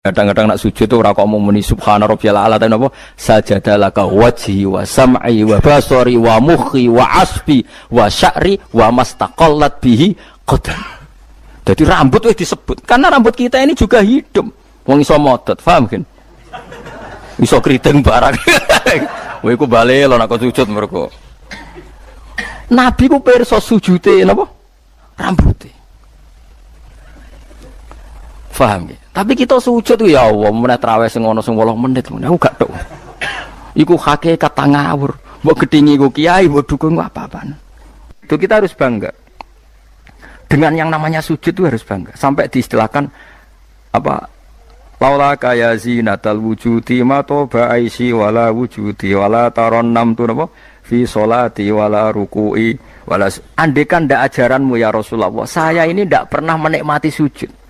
Kadang-kadang nak sujud tuh ora kok muni subhana rabbiyal a'la tapi napa sajadalaka wajhi wa sam'i wa basari wa mukhi wa asbi wa sya'ri wa mastaqallat bihi qadam. Jadi rambut wis disebut karena rambut kita ini juga hidup. Wong iso modot, paham kan? Iso kriting barang. Kowe iku bali lho nek sujud mergo. Nabi ku pirsa sujude napa? Rambuté. Paham ya? Tapi kita sujud tuh ya Allah, meneh traweh sing ana sing 8 menit ngono aku gak tok. Iku hakikat ngawur. Mbok gedhingi ku kiai, mbok dukung apa-apaan. Itu kita harus bangga. Dengan yang namanya sujud itu harus bangga. Sampai diistilahkan apa? Laula kaya zinatal wujudi ma toba aisi wala wujudi wala tarannam tu napa? Fi sholati wala ruku'i wala andekan ndak ajaranmu ya Rasulullah. Saya ini ndak pernah menikmati sujud.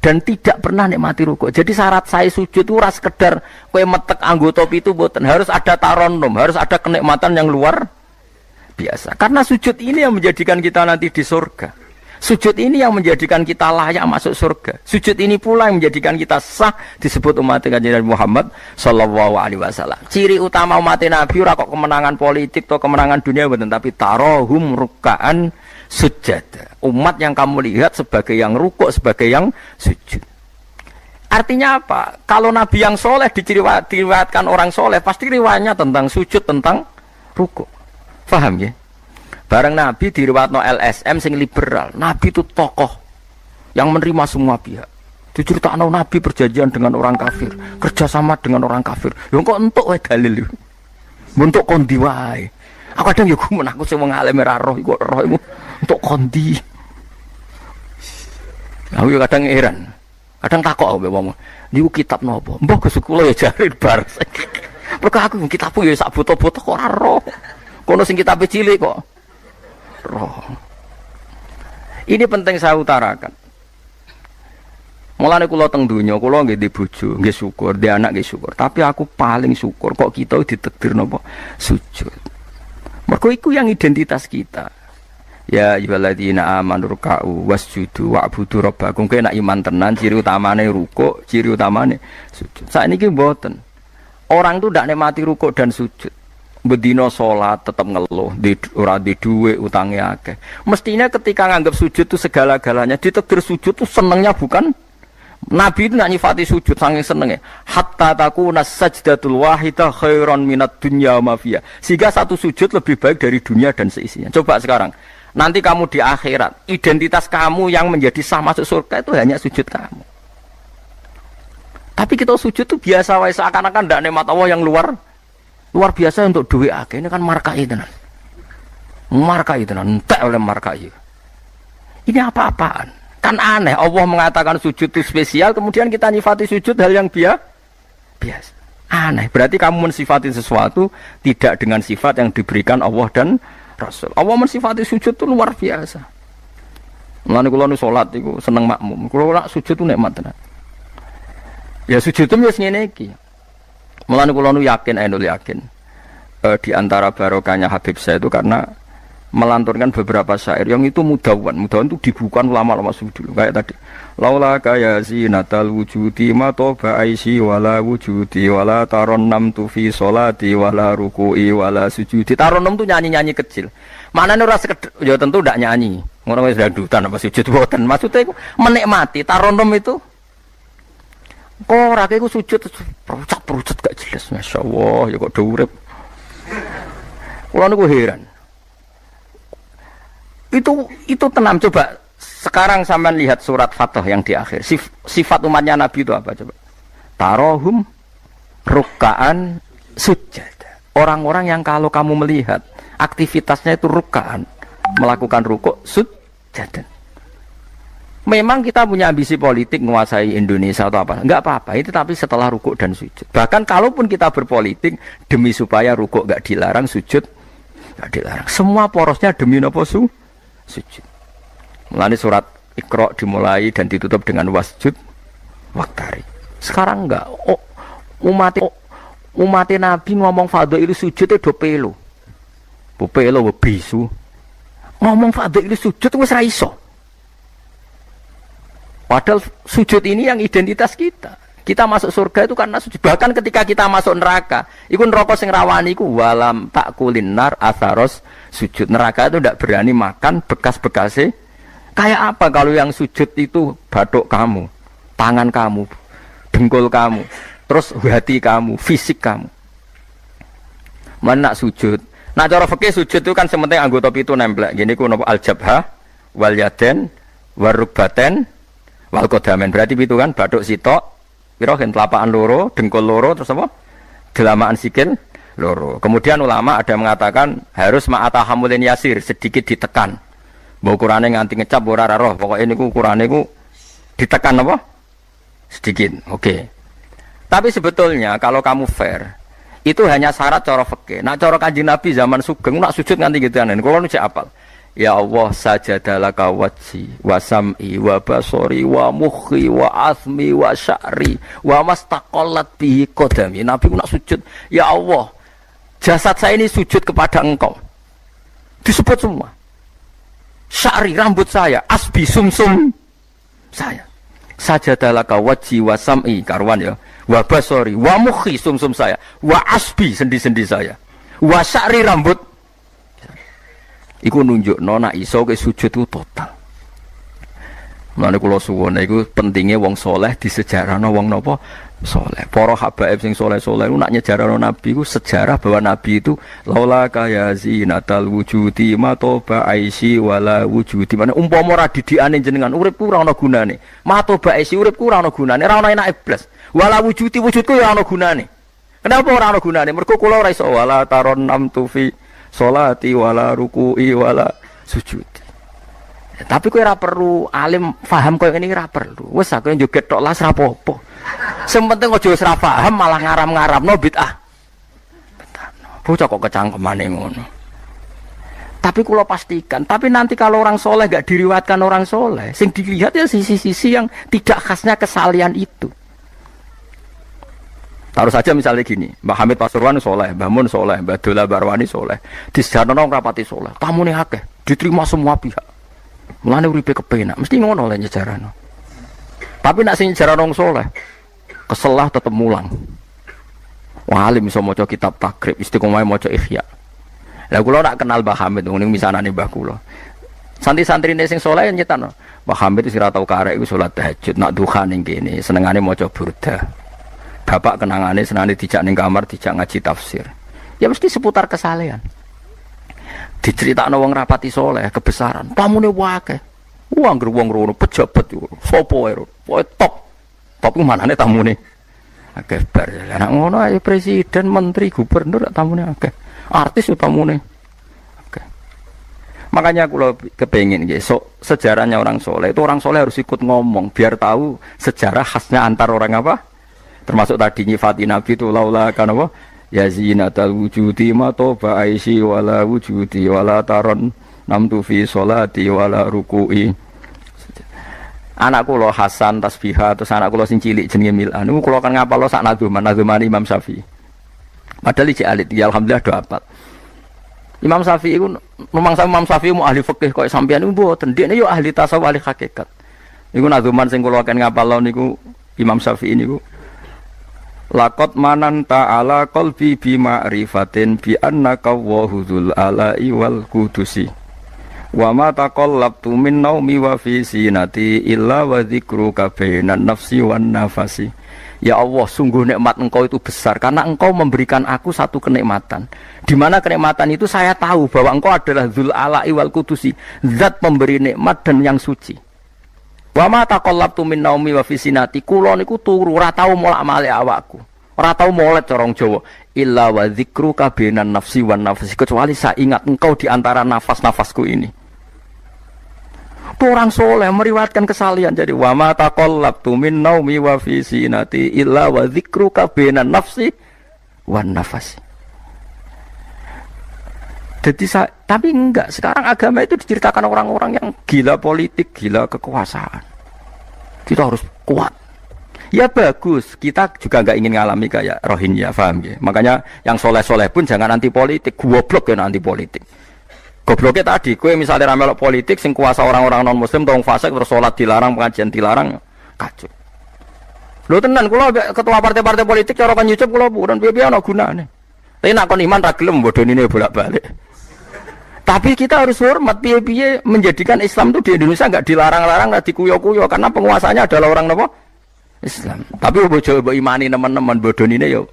Dan tidak pernah nikmati rukuk. Jadi syarat saya sujud itu ora sekedar kowe metek anggota itu boten, harus ada taronnum, harus ada kenikmatan yang luar biasa. Karena sujud ini yang menjadikan kita nanti di surga. Sujud ini yang menjadikan kita layak masuk surga. Sujud ini pula yang menjadikan kita sah disebut umat Nabi Muhammad sallallahu alaihi wasallam. Ciri utama umat Nabi ora kok kemenangan politik atau kemenangan dunia boten, tapi tarohum ruk'an sujud. Umat yang kamu lihat sebagai yang rukuk, sebagai yang sujud. Artinya apa? Kalau Nabi yang soleh diriwayatkan orang soleh, pasti riwayatnya tentang sujud, tentang rukuk. Faham ya? Bareng Nabi diriwayatno LSM sing liberal. Nabi itu tokoh yang menerima semua pihak. Diceritakan Nabi perjanjian dengan orang kafir, kerjasama dengan orang kafir. Ya kok entuk wae dalil. Untuk kondi wae. Aku kadang ya gumun aku sing wong alim ora roh iku roh iku untuk kondi. Aku ya kadang heran. Kadang takok mbek wong. Niku kitab napa? Mbah Gus kula ya jare bar. Mergo aku kitabku ya sak foto-foto kok ora roh. Kono sing kitabe cilik kok roh. Ini penting saya utarakan. Mulane kula teng donya, kula nggih di bojo, nggih syukur, di anak nggih syukur. Tapi aku paling syukur kok kita ditakdir napa sujud. Mergo iku yang identitas kita. Ya ayyuhalladzina amanu ruk'u wasjudu wa'budu rabbakum. Kowe nek iman tenan ciri utamane rukuk, ciri utamane sujud. Saiki mboten. Orang tuh ndak nikmati rukuk dan sujud. Bedino salat tetap ngeluh, ora di dhuwit utange akeh. Mestinya ketika nganggap sujud itu segala-galanya, ditakdir sujud itu senengnya bukan Nabi itu nak nyifati sujud saking senenge. Hatta takuna sajdatul wahidah khairan minad dunya wa ma fiha. Sehingga satu sujud lebih baik dari dunia dan seisinya. Coba sekarang, nanti kamu di akhirat, identitas kamu yang menjadi sah masuk surga itu hanya sujud kamu. Tapi kita sujud itu biasa wae seakan-akan ndak nikmat Allah yang luar biasa untuk duit akeh. Ini kan markai tenan. Markai tenan, entek oleh markai. Ini apa-apaan? Kan aneh, Allah mengatakan sujud itu spesial, kemudian kita nyifati sujud hal yang biasa. Aneh, berarti kamu mensifati sesuatu tidak dengan sifat yang diberikan Allah dan Rasul. Allah mensifati sujud itu luar biasa. Mulane kula nu salat iku seneng makmum. Kula nak sujud itu nikmat tenan. Ya sujud itu wis ngene iki. Mulane kula nu yakin di antara barokahnya Habib saya itu karena melanturkan beberapa syair yang itu mudawan itu dibukukan ulama-ulama dulu kayak tadi laula kaya zinatal wujudi ma toba aisi wala wujudi wala taronnam tu fi sholati wala ruku'i wala sujudi. Taronnam tuh nyanyi-nyanyi kecil, mana ora sekedar ya tentu ndak nyanyi ngono wis dangdutan apa sujud boten, maksudnya itu menikmati. Taronnam itu kok ora iku sujud perucat gak jelas, masyaallah ya kok do urip. Kula niku heran. Itu tenang. Coba sekarang sampean lihat surat Fathah yang di akhir. Sifat umatnya Nabi itu apa coba? Tarohum ruk'an sujud. Orang-orang yang kalau kamu melihat aktivitasnya itu ruk'an, melakukan rukuk sujud. Memang kita punya ambisi politik menguasai Indonesia atau apa? Enggak apa-apa. Itu tapi setelah rukuk dan sujud. Bahkan kalaupun kita berpolitik demi supaya rukuk enggak dilarang, sujud enggak dilarang. Semua porosnya demi napa sujud. Mulane surat Iqra dimulai dan ditutup dengan wasjud waktari. Sekarang enggak. Umat Nabi ngomong fadhail sujud do pelo. Bu pelo bisu. Ngomong fadhail sujud wis ra iso. Padahal sujud ini yang identitas kita. Kita masuk surga itu karena sujud. Bahkan ketika kita masuk neraka, iku neraka sing rawani iku walam takulin nar atharos sujud. Neraka itu tidak berani makan bekas-bekasnya. Kayak apa kalau yang sujud itu bathuk kamu, tangan kamu, dengkul kamu, terus hati kamu, fisik kamu. Mana nak sujud? Nah cara fikih sujud itu kan sementing anggota pitu nemplek. Gini ku napa al-jabha wal yaden warukbaten wal qadamen. Berarti pitu kan bathuk sitok. Piro gen telapakan loro, dengkul loro, terus apa? Delamaan sikil loro. Kemudian ulama ada mengatakan harus ma'ata hamulin yasir, sedikit ditekan. Mbok ukurane nganti ngecap ora roh, pokoke niku ukurane ku ditekan apa? Sedikit. Oke. Tapi sebetulnya kalau kamu fair, itu hanya syarat cara fikih. Nak cara Kanjeng Nabi zaman Sugeng nak sujud nganti gituan. Kulo nu cek apal. Ya Allah sajadalaka wajhi wa sam'i wa basori wa mukhi wa asmi wa sya'ri wa mastaqallat bihi qadami. Nabi ku nak sujud, ya Allah jasad saya ini sujud kepada engkau. Disebut semua. Sya'ri rambut saya, asbi sumsum saya. Sajadalaka wajhi wa sam'i karuan ya. Wa basori wa mukhi sumsum saya. Wa asbi sendi-sendi saya. Wa sya'ri rambut. Iku nunjuk nona iso ke sujud itu total. Mulane kula suwun iku pentingnya wong soleh disejarahno wong napa soleh. Para habaib sing soleh-soleh ku nak nyejarahno nabi ku sejarah bahwa nabi itu laula kaya zinatal wujudi matoba aisi wala wujudi. Mane umpama ora didikane jenengan uripku ora ana gunane. Matoba aisi uripku ora ana gunane, ora ana enake blas. Wala wujudi wujudku ya ana gunane. Kenapa ora ana gunane? Mergo kula ora iso wala taron namtu fi sholati wala ruku'i wala sujud. Ya, tapi kowe ora perlu alim paham koyo ngene ora perlu. Wis aku joget tok las ra apa-apa. Sing penting aja wis ra paham malah ngaram-ngaramno bid'ah. Bocah kok kecangkemane ngono. Tapi kula pastikan, tapi nanti kalau orang soleh gak diriwayatkan orang soleh, sing dilihat ya sisi-sisi yang tidak khasnya kesalian itu. Taruh saja misalnya gini, Mbah Hamid Pasuruan soleh, Mbah Mun soleh, Mbah Dola Barwani soleh, di sejarah nong rapati soleh, tamu nih akeh, diterima semua pihak. Mulane uripe kepenak, mesti ngono lah nyejarah nong. Tapi nak sing nyejarah nong soleh, keselah tetep mulang. Wah alim iso maca kitab takrib, istiqomah maca ihya. Lah kula nak kenal Mbah Hamid, ning misanane Mbah kula. Santri-santrine sing soleh nyetan, Mbah Hamid wis ora tau karek iku salat tahajud, nak duha ning kene, senengane maca burda. Bapak kenangannya senang dijak ning kamar, dijak ngaji tafsir. Ya mesti seputar kesalehan. Diceritakno wong rapati soleh kebesaran. Tamune wae. Wong wong rono pejabat yo. Sopo wae. Pokoke top. Top ku manane tamune. Akeh bar. Lah nek ngono ae presiden, menteri, gubernur tamune akeh. Artis yo tamune. Akeh. Makanya kalau kepengin nggih, sejarahnya orang soleh itu orang soleh harus ikut ngomong biar tahu sejarah khasnya antar orang apa? Termasuk tadi nyifati Nabi itu laula kan apa ya zinatal wujudi matoba aisi wala wujudi wala taron namtu fi sholati wala ruku'i. Anakku lo Hasan tasbihah, terus anakku lo sing cilik jenenge Milan niku kula kan ngapal lo sak nadzuman Imam Syafi'i. Padahal iki alit ya alhamdulillah do apal. Imam Syafi'i iku rumangsa Imam Syafi'i mu ahli fikih kok sampeyan niku mboten ndekne yo ahli tasawuf ahli hakikat. Niku nadzuman sing kula kan ngapal lo niku Imam Syafi'i niku laqad mananta ala qalbi bi ma'rifatin bi annaka wahudul ala'i wal qudusi wa ma taqallabtu min naumi wa fi sinati illa wa dzikruka bainan nafsi wan nafasi. Ya Allah, sungguh nikmat engkau itu besar karena engkau memberikan aku satu kenikmatan di mana kenikmatan itu saya tahu bahwa engkau adalah dzul ala'i wal qudusi, zat pemberi nikmat dan yang suci. Wa ma taqallabtu min naumi wa fi sinati, kula niku turu ora tau molak-malik awakku. Ora tau molet corong Jawa. Illa wa dzikruka bainan nafsi wan nafsi, kecuali saya ingat engkau di antara nafas-nafasku ini. Itu orang soleh meriwayatkan kesalian. Jadi wa ma taqallabtu min naumi wa fi sinati illa wa dzikruka bainan nafsi wan nafsi. Jadi tapi enggak, sekarang agama itu diceritakan orang-orang yang gila politik, gila kekuasaan. Kita harus kuat. Ya bagus, kita juga enggak ingin ngalami kayak Rohingya, paham ya? Makanya yang soleh-soleh pun jangan anti politik, goblok ya anti politik. Gobloknya tadi, kowe misalnya ramelok politik, sing kuasa orang-orang non muslim, tong fasik, terus sholat dilarang, pengajian dilarang, kacau. Lho tenan kula ketua partai-partai politik cara kan nyucup kula purun piye-piye ana gunane. Tapi nek kon iman ra gelem bodonine bolak-balik. Tapi kita harus hormat piye-piye menjadikan Islam itu di Indonesia enggak dilarang-larang, enggak dikuyo-kuyo karena penguasanya adalah orang napa? Islam. Tapi bojo mbok imani teman-teman bodonine yo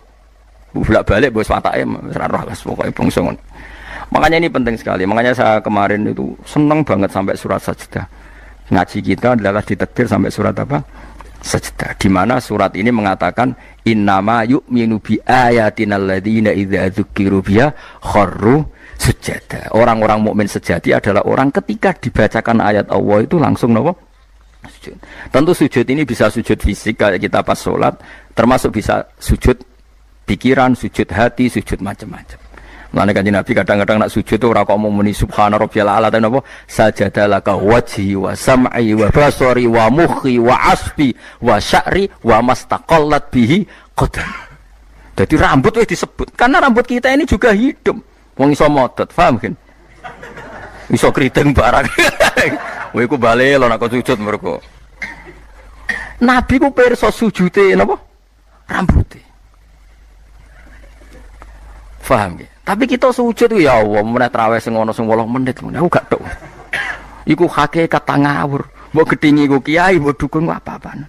bolak-balik bos watake ora roh wis pokoke bangsa ngono. Makanya ini penting sekali. Makanya saya kemarin itu senang banget sampai surat Sajdah. Ngaji kita adalah ditakdir sampai surat apa? Sajdah, di mana surat ini mengatakan innama yu'minu bi ayatina alladziina idza dzukiru biha kharru sujada. Orang-orang mukmin sejati adalah orang ketika dibacakan ayat Allah itu langsung napa? Sujud. Tentu sujud ini bisa sujud fisik kayak kita pas sholat, termasuk bisa sujud pikiran, sujud hati, sujud macam-macam. Mulane Kanjeng Nabi kadang-kadang nak sujud ora kok muni subhana rabbiyal a'la ta napa sajadalaka wajhi wa sam'i wa basari wa mukhi wa asbi wa sya'ri wa mastaqallat bihi qadam. Jadi rambut wis disebut karena rambut kita ini juga hidup. Wong iso modot, paham kan? Iso kriting barang. Kowe iku bali lho nek sujud mergo. Nabi ku pirsa sujude napa? Rambute. Paham ya? Tapi kita sujud ya Allah, meneh traweh sing ana 8 menit ngono. Aku gak tok. Iku hakikat ngawur. Mbok gedhingi ku kiai, mbok dukun apa-apaan.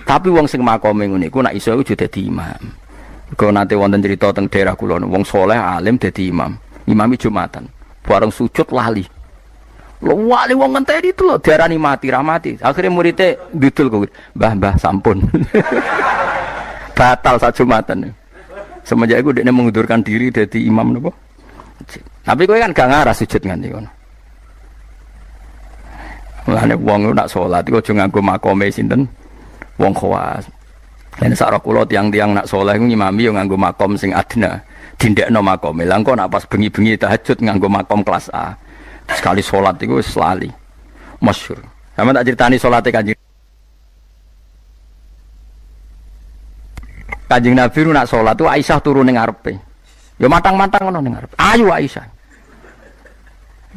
Tapi wong sing makome ngene iku nek iso iku dadi imam. Kok nate wonten cerita teng daerah kula wong saleh alim dadi imam. Imami Jumatan. Bareng sujud lali. Lho wali wong ngenteni itu lho diarani mati ra mati. Akhire muridé ndudul kok. Mbah sampun. Batal sak Jumatan. Semenjak itu dia mengundurkan diri dari imam nopo. Tapi kowe kan gak ngarah sujud nganti ngono. Mulane wong nak salat iku aja nganggo makome sinten wong khawas. Lan sak kula tiang-tiang nak saleh iku ngimami yo nganggo makom sing adna. Dindekno makome. Lah engko nak pas bengi-bengi tahajud nganggo makom kelas A. Sekali salat iku wis lali. Masyhur. Sama tak critani salate Kanjeng Kanjeng Nabi nak sholat tu Aisyah turun ning ngarepe. Ya matang-matang ngono ning ngarepe. Ayo Aisyah.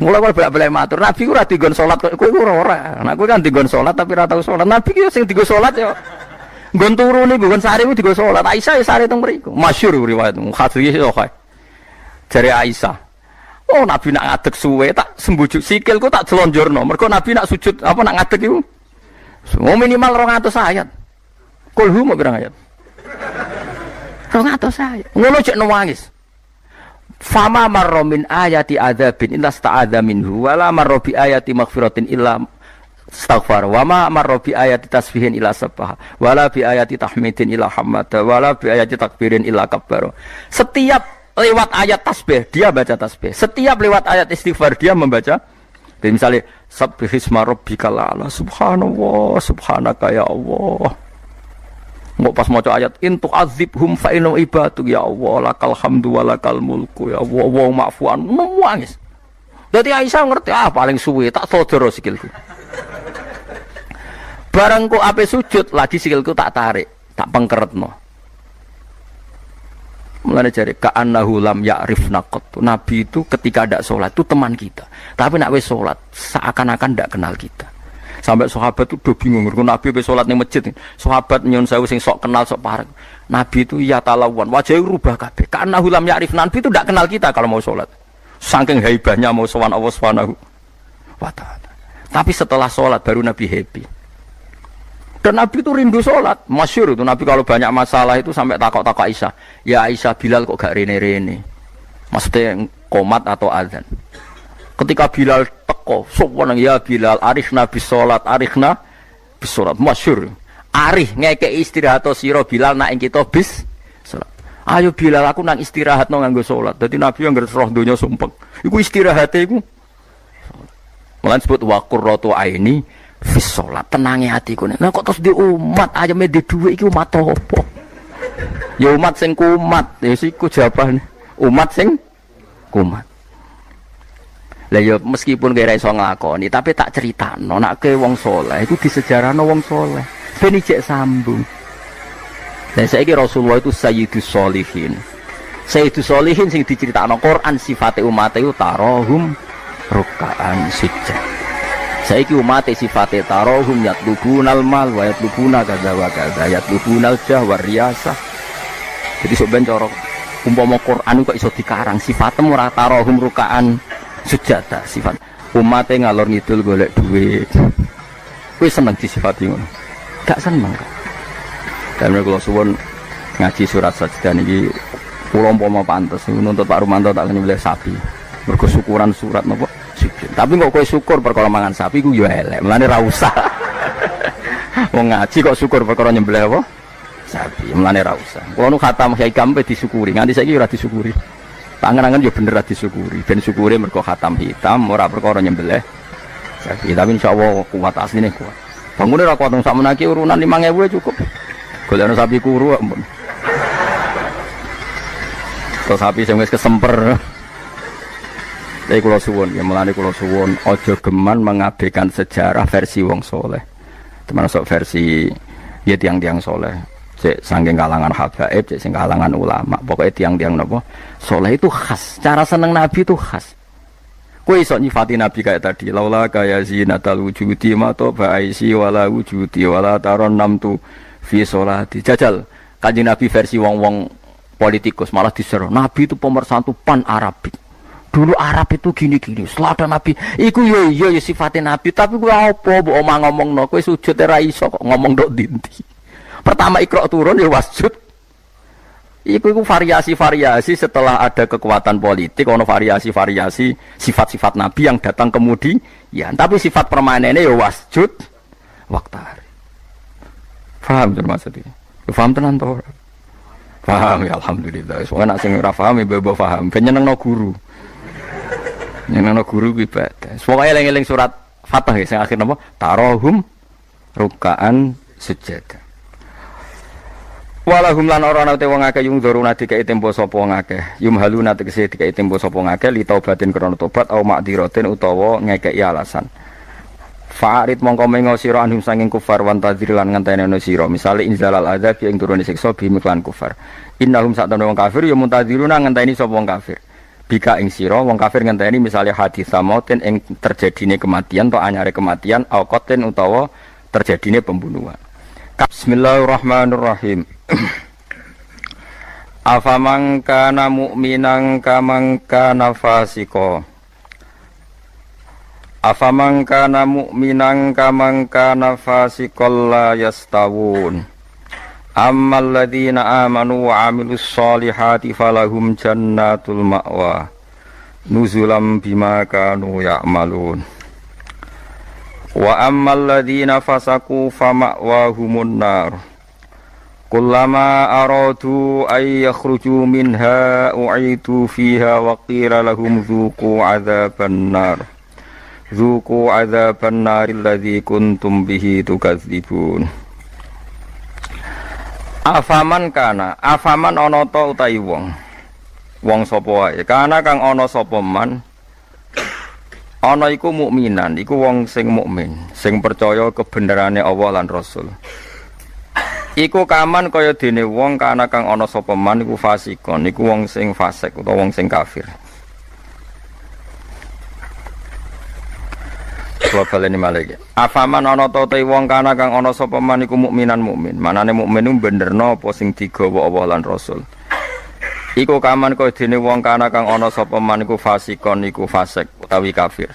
Mulai bolak-balik matur, Nabi ku ora digon salat kowe ku ora. Nek kowe kan digon salat tapi ora tau salat. Nabi ki sing digo salat ya nggon turu niku nggon sare ku digo salat. Aisyah ya sare teng mriku. Masyhur riwayat hadis iki kok. Jare Aisyah. Oh Nabi nak ngadeg suwe tak sembujuk sikilku tak jelonjorno. Mergo Nabi nak sujud apa nak ngadeg iku. Minimal 200 ayat. Kulhu mau pirang ayat? 200 saya. Ngono cek nangis. Fama marra min ayati adzabin illa sta'adza minhu wala marra bi ayati maghfiratin illa astaghfar wa ma marra bi ayati tasbihin illa sabbaha wala bi ayati tahmidin illa hamada wala bi ayati takbirin illa kabbara. Setiap lewat ayat tasbih dia baca tasbih. Setiap lewat ayat istighfar dia membaca. Jadi misalnya subbihisma rabbikal a'la subhanallah subhanaka ya Allah. Mau pas maca ayat intu azibhum fa inna ibadu ya Allah lakal hamdu walakal mulku ya Allah wa ma'fuan nangis. Dadi Aisyah ngerti paling suwe tak sodoro sikilku. Barang kok ape sujud lagi sikilku tak tarik, tak pengkeretno. Mulane jare ka'annahu lam ya'rifna qat. Nabi itu ketika ndak salat itu teman kita. Tapi nek wis salat seakan-akan ndak kenal kita. Sampai sahabat itu udah bingung, Nabi be salat ning masjid. Sahabat nyun sewu sing sok kenal sok parek. Nabi itu ya talawan, wajahnya rubah kabeh. Karena hulam ya'rif, Nabi itu tidak kenal kita kalau mau salat. Saking haibahnya mau sowan Allah Subhanahu wa taala. Tapi setelah salat baru Nabi happy. Dan Nabi itu rindu salat. Masyhur itu Nabi kalau banyak masalah itu sampai takok-takok Aisyah. Ya Aisyah, Bilal kok gak rene-rene. Maksudnya qomat atau azan. Ketika Bilal teko, sopan ya Bilal, arifna bis salat, arifna bis salat. Masyhur. Arif ngeke istirahat sira Bilal nak ing kita bis salat. Ayo Bilal aku nang istirahat no nganggo salat. Dadi Nabi yang ngerti roh donya sumpek. Iku istirahate iku. Mulan sebut wa qurratu aini fis salat. Tenange atiku. Nah kok terus di umat ayame di dhuwit iki umat apa? Ya umat sing kumat. Ya siku jawabane. Umat sing kumat. Lah ya meskipun kira iso nglakoni tapi tak critakno nek ke wong saleh iku disejarahno wong saleh ben ijek sambung. Dan saiki Rasulullah itu sayyidus sholihin. Sayyidus sholihin sing diceritakno Quran sifate umat iku tarahum ruk'an sujud. Saiki umat sifate tarahum yatlubunal mal wa yatlubuna kadza wa kadza yatlubunal jah wa riyasah. Jadi sok ben cara umpama Quran kok iso dikarang sifatnya ora tarahum rukaan sujada sifat umate ngalor ngidul golek duit. Kuwi seneng disifati ngono. Gak seneng kok. Dan kula suwun ngaji surat sajdah niki kula umpama pantes nuntut Pak Rumanto tak nyembelih sapi. Mergo syukuran surat napa sujud. Tapi kok kowe syukur perkara mangan sapi ku yo elek. Mulane ra usah. Wong ngaji kok syukur perkara nyembelih apa? Sapi. Mulane ra usah. Kulo nu khatam hikam pe disyukuri. Nganti saiki ora disyukuri. Pangeran yo bener ra disyukuri. Ben syukure mergo khatam hitam ora perkara nyembelih sapi. Tapi insyaallah kuat asline kuat. Bangune ra kuat sak menaki urunan 5.000 cukup. Golekno sapi kuru ampun. Terus sapi sing wis kesemper. Tapi kula suwun, ya mulane kula suwun aja geman mengabaikan sejarah versi wong soleh. Termasuk versi ya tiang-tiang soleh. Cek saking kalangan habaib, cek sing kalangan ulama. Pokoknya tiang-tiang napa soleh itu khas. Cara seneng Nabi itu khas. Kowe iso nyifati Nabi kayak tadi. Laula kaya zinatal wujudi ma to ba'isi wala wujudi wala taron namtu fi sholati. Jajal Kanjeng Nabi versi wong-wong politikus malah diseru. Nabi itu pemersatu pan Arabik. Dulu Arab itu gini-gini, setelah ada Nabi, iku yo sifatnya Nabi, tapi gue apa, bu omah ngomong no, gue sujud era iso kok ngomong dok dinti. Pertama Iqra turun ya wasjud, iku variasi-variasi setelah ada kekuatan politik, ono variasi-variasi sifat-sifat Nabi yang datang kemudian, ya, tapi sifat permanennya ya wasjud, waktari. Faham maksudnya? Faham tenan toh? Faham ya alhamdulillah. Soalnya nak sing ora paham ya bebo paham, ben nyenengno guru. Nyenengno guru ku ibadah. Pokoke eling-eling surat Fatah ya sing akhir napa? Tarahum rukaan sujada. Walahum lan ora ana te wong akeh yung dzuruna dikai tempo sapa wong akeh. Yumhaluna tegese dikai tempo sapa wong akeh li taubatin krana tobat au ma'diratin utawa ngekeki alasan. Fa'arid mongko mengo sira anhum sanging kufar wan tadzir lan ngenteni ana sira. Misale inzalal adzab ing turune siksa bimiklan kufar. Innahum sa'tana wong kafir ya muntadziruna ngenteni sapa wong kafir. Bika ing sira wong kafir ngenteni misalnya hadis samoten ing terjadine kematian atau anyare kematian au qatin utawa terjadine pembunuhan. Bismillahirrahmanirrahim. Afaman kana mu'minan kaman kana fasika. Afaman kana mu'minan kaman kana fasikal la yastawun. Ammal ladzina amanu wa 'amilus sholihati falahum jannatul ma'wa nuzulam bima kanu ya'malun. Wa ammal ladzina fasaqu fama'wahumun nar. Kullama aradu ay yakhruju minha u'idu fiha wa qila lahum dzuqu 'adzaban nar. Dzuqu 'adzaban naril ladzi kuntum bihi tukadzibun. Afaman kana, afaman ana ta utahi wong. Wong sapa wae? Kana kang ana sapa man. Ana iku mukminan, iku wong sing mukmin, sing percaya kebenerane Allah lan Rasul. Iku kaman kaya dene wong kana kang ana sapa man iku fasikon, iku wong sing fasik utawa wong sing kafir. Kula baleni malih. Afaman ana ta te wong kana kang ana sapa man iku mukminan mukmin. Manane mukmin ku benerno apa sing digawa Allah lan Rasul. Iku kaman kaya dene wong kana kang ana sapa man iku fasikon iku fasik utawi kafir.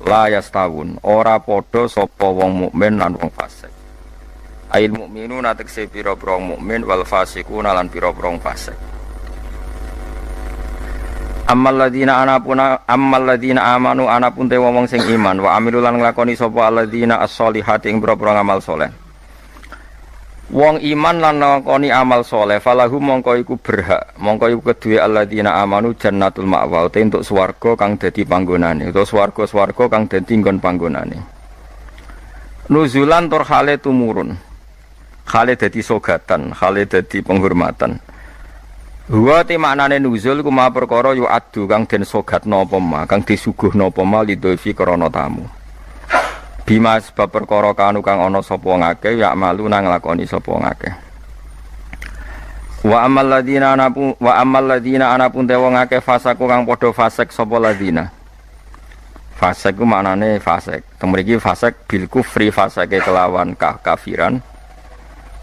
La yastawun, ora padha sapa wong mukmin lan wong fasik. Ail mukminuna tekse pira-pira mukmin wal fasikuna lan pira-pira fasik. Ammal ladzina amanu anapun te wong sing iman wa amilu lan nglakoni sapa alladzina as-sholihati ing pira-pira amal saleh. Wong iman lan nglakoni amal saleh falahum mongko iku berhak, mongko iku kedue alladzina amanu jannatul ma'wa te entuk swarga kang dadi panggonane utawa swarga-swarga kang dadi nggon panggonane. Nuzulan tur hale tumurun. Hale dadi sogatan, hale dadi penghormatan. Huwa te maknane nuzul ku ma perkara yu adu kang den sogatno apa ma kang disuguhno apa ma lidhofi krana tamu. Bima sebab perkara kanu kang ana sapa ngake ya malu nang nglakoni sapa ngake. Wa ammal ladina anapun te wong akeh fasaku kang padha fasik sapa ladina. Fasik ku maknane fasik. Teng mriki fasik bil kufri fasike kelawan kafiran.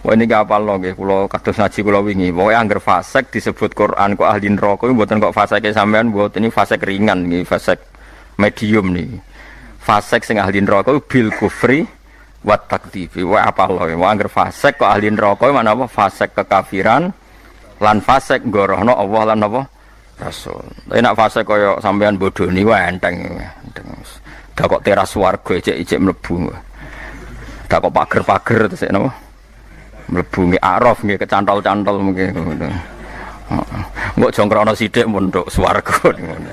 Wah ini gak apal lho nggih kula kados ngaji kula wingi. Pokoke angger fasik disebut Quran kok ahli neraka iku mboten kok fasike sampean mboten ini fasik ringan nggih, fasik medium niki. Fasik sing ahli neraka bil kufri wa takdzibi. Wah apal lho. Wah angger fasik kok ahli neraka mana apa fasik kekafiran lan fasik ngorohno Allah lan apa Rasul. Tapi nak fasik kaya sampean bodoni wae enteng. Dak kok teras swarga ijek-ijek mlebu. Dak kok pager-pager terus napa? Mlebu nggih araf nggih kecantol-cantol mungkin ngono. Heeh. Mbok jongkrono sithik mun nduk swarga ngono.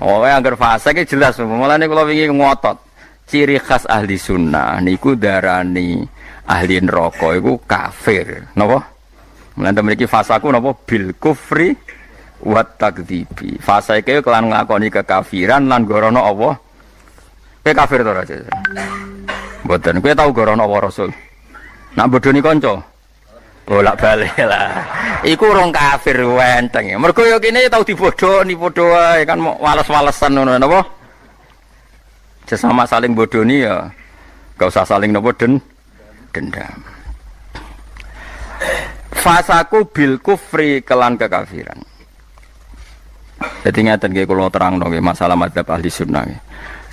Oh, angger fase iki jelas. Mulane kula wingi ngotot. Ciri khas ahli sunnah niku darani ahli neraka iku kafir. Napa? Mulane mriki fasaku napa bil kufri wa takdzibi. Fase iki kelan nglakoni kekafiran lan gorono Allah. Kowe kafir to ora? Mboten. Kowe tau gorono Allah Rasul? Nak bodoni kanca. Bolak-balik lah. Iku urung kafir wenteng. Mergo yo kene tau dibodoni padha wae kan wales-walesan ngono napa? Sesama saling bodoni ya. Gak usah saling napa dendam. Fasaku bil kufri kelan kekafiran. Dadi ngaten nggih kula terangno nggih masalah madzhab ahli sunnah nggih.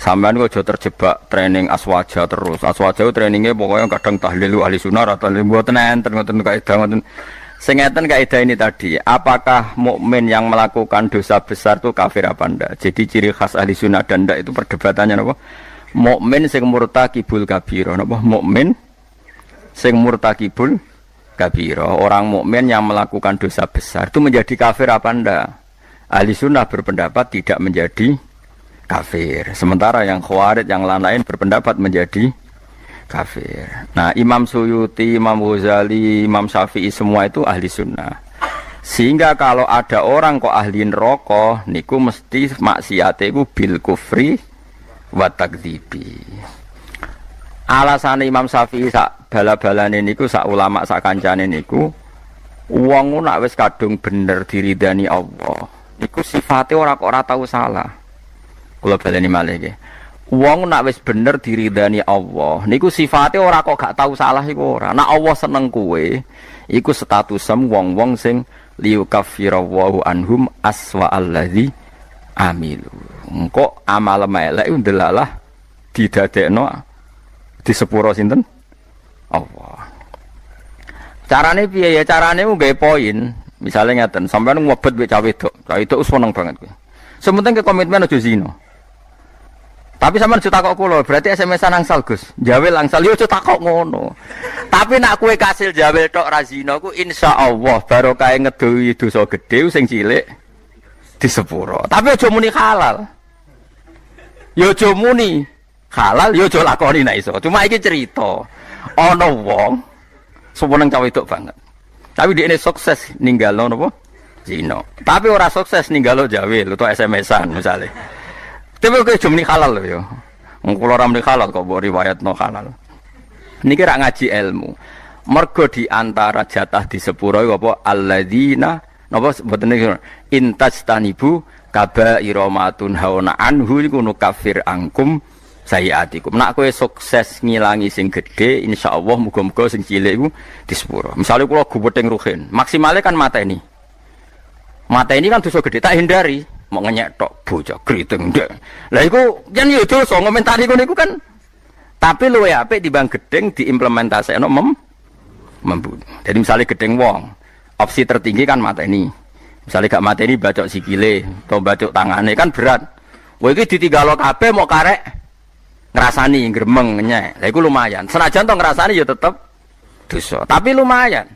Sampean kok aja terjebak training aswaja terus. Aswaja trainingnya pokoknya kadang tahlil ahli sunnah atau mboten enten ngoten kaidah ngoten. Sing ngeten kaidah ini tadi, apakah mukmin yang melakukan dosa besar itu kafir apa ndak? Jadi ciri khas ahli sunnah dan ndak itu perdebatannya napa? Mukmin sing murtakibul kabira napa? Mukmin sing murtakibul kabira. Orang mukmin yang melakukan dosa besar itu menjadi kafir apa ndak? Ahli sunnah berpendapat tidak menjadi kafir. Sementara yang khawarij yang lain-lain berpendapat menjadi kafir. Nah, Imam Suyuti, Imam Ghazali, Imam Syafi'i semua itu ahli sunnah. Sehingga kalau ada orang kok ahli neraka, niku mesti maksiate iku bil kufri wa takdzibi. Alasane Imam Syafi'i sak bala-balane niku sak ulama sak kancane niku wong nak wis kadung bener diridani Allah. Niku sifate ora kok ora tau salah. Kula baleni malih nggih. Wong nak wis bener diridani Allah, niku sifate ora kok gak tau salah iku ora. Nek Allah seneng kowe, iku statusem wong-wong sing liyukaffirallahu anhum aswa allazi amilu. Engko amal elek iku ndelalah didadekno di sepuro sinten? Allah. Carane piye ya? Carane nggawe poin. Misale ngaten, sampeyan ngobet wek cawe wedok. Cawe wedok seneng banget kowe. Sementing ke komitmen aja zina. Tapi sampean aja takok kula, berarti SMS-an angsal Gus. Jawel angsal yo aja takok ngono. Tapi nak kowe kasil jawel tok ra zina ku insyaallah barokah ngedohi dosa gedhe sing cilik di sepuro. Tapi aja muni halal. Yo aja muni halal, yo aja lakoni nek iso. Cuma iki cerita. Ana wong seneng cawe wedok banget. Tapi dia ini sukses ninggalo napa? Zina. Tapi ora sukses ninggalo jawel utawa SMS-an misalnya. Tapi kok jumni halal lho ya. Wong kula ora muni halal kok mbok riwayatno halal. Niki rak ngaji ilmu. Mergo di antara jatah di sepuro iku apa alladzina napa mboten niku intajtanibu kaba'ira ma tunhauna anhu iku nukafir angkum sayiatikum. Nak kowe sukses ngilangi sing gedhe insyaallah muga-muga sing cilik iku di sepuro. Misale kula gubething ruhin, maksimale kan mateni. Mateni kan dosa gedhe tak hindari. Mau ngenyek tok bocah kriting ndek. Lah iku yen yo dosa ngomentari ngono iku kan. Tapi luwe apik dibanding gedeng diimplementasekno membunuh. Jadi misalnya gedeng wong, opsi tertinggi kan mateni. Misalnya gak mateni bacok sikile atau bacok tangane kan berat. Wah iki ditinggalo kabeh mau karek ngrasani gremeng ngenyek. Lah iku lumayan. Senajan to ngrasani ya tetep dosa, tapi lumayan.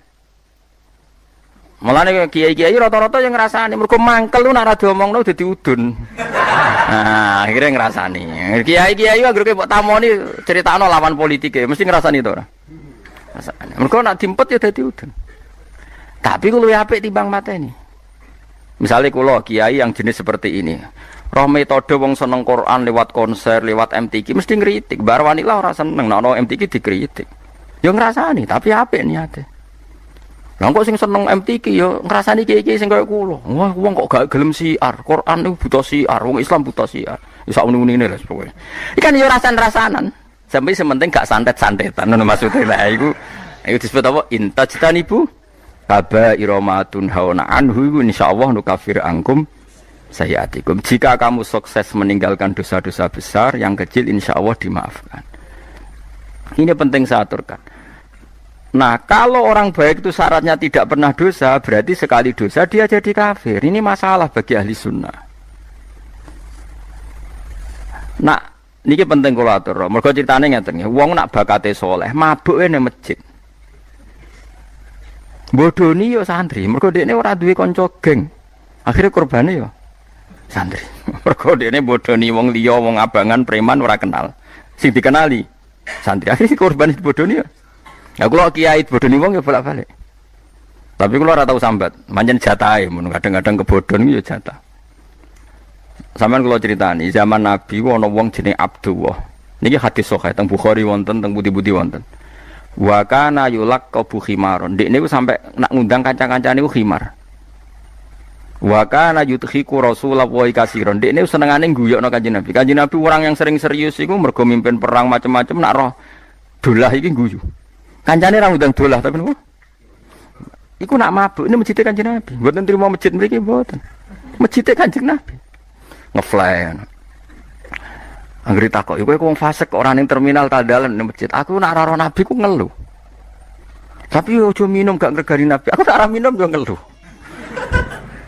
Mulane kiai-kiai rata-rata yang ngrasani mergo mangkel lu nek ora diomongno dadi udun. Nah, akhirnya ngrasani. Kiai-kiai anggere mbok tamoni critakno lawan politike, mesti ngrasani to ora? Ngrasani. Mergo nek dimpet ya dadi udun. Tapi ku luwih apik timbang mateni. Misalnya kula kiai yang jenis seperti ini. Roh metode wong seneng Quran lewat konser, lewat MTQ mesti ngritik. Bar wanila ora seneng nek ono MTQ dikritik. Ya ngrasani, tapi apik niate. Lah kok sing seneng MTQ ya ngrasani kiai-kiai sing kaya kula. Wah, wong kok gak gelem siar. Quran niku buta siar, wong Islam buta siar. Iso muni-munine lho pokoke. Ikan yo rasan-rasanan. Sampai sementing gak santet-santetan ngono maksudnya. Lah iku disebut apa? Intajtanibu kaba iromatun hauna anhu insyaallah nukafir angkum sayyatikum. Jika kamu sukses meninggalkan dosa-dosa besar, yang kecil insyaallah dimaafkan. Ini penting saya aturkan. Nah, kalau orang baik itu syaratnya tidak pernah dosa, berarti sekali dosa dia jadi kafir. Ini masalah bagi ahli sunnah. Nah, ini penting kalau atur. Mergo ceritane ngeten nggih, wong nak bakate saleh, mabuke nang masjid. Bodoni yo santri, mergo dekne ora duwe kanca geng. Akhire korbane yo santri. Mergo dekne bodoni wong liya, wong abangan, preman ora kenal. Sing dikenali santri. Akhire korban bodoni yo. Ya kula kiai bodoni wong ya bolak-balik. Tapi kula ora tau sambat, pancen jatahe mun kadang-kadang kebodhon yo jatah. Sampeyan kula critani, zaman Nabi ana wong jenenge Abdullah. Niki hadis sahih teng Bukhari wonten, teng pundi-pundi wonten. Wa kana yulaqabu khimaron. Dik niku sampe nak ngundang kanca-kancane niku khimar. Wa kana yudhiku Rasulullah katsiran. Dik niku senengane guyokno Kanjeng Nabi. Kanjeng Nabi orang yang sering serius iku mergo mimpin perang macam-macam nak roh dolah iki guyu. Kancane ra ngundang dolah tapi niku iku nak mabuk ini masjid Kanjeng Nabi. Mboten trimo masjid mriki mboten. Masjid Kanjeng Nabi. Ngefly. Anggere takok, kowe wong fasik ora ning terminal ta dalan ning masjid. Aku nak ora Nabi ku ngeluh. Tapi ojo minum gak ngregani Nabi. Aku tak ora minum yo ngeluh.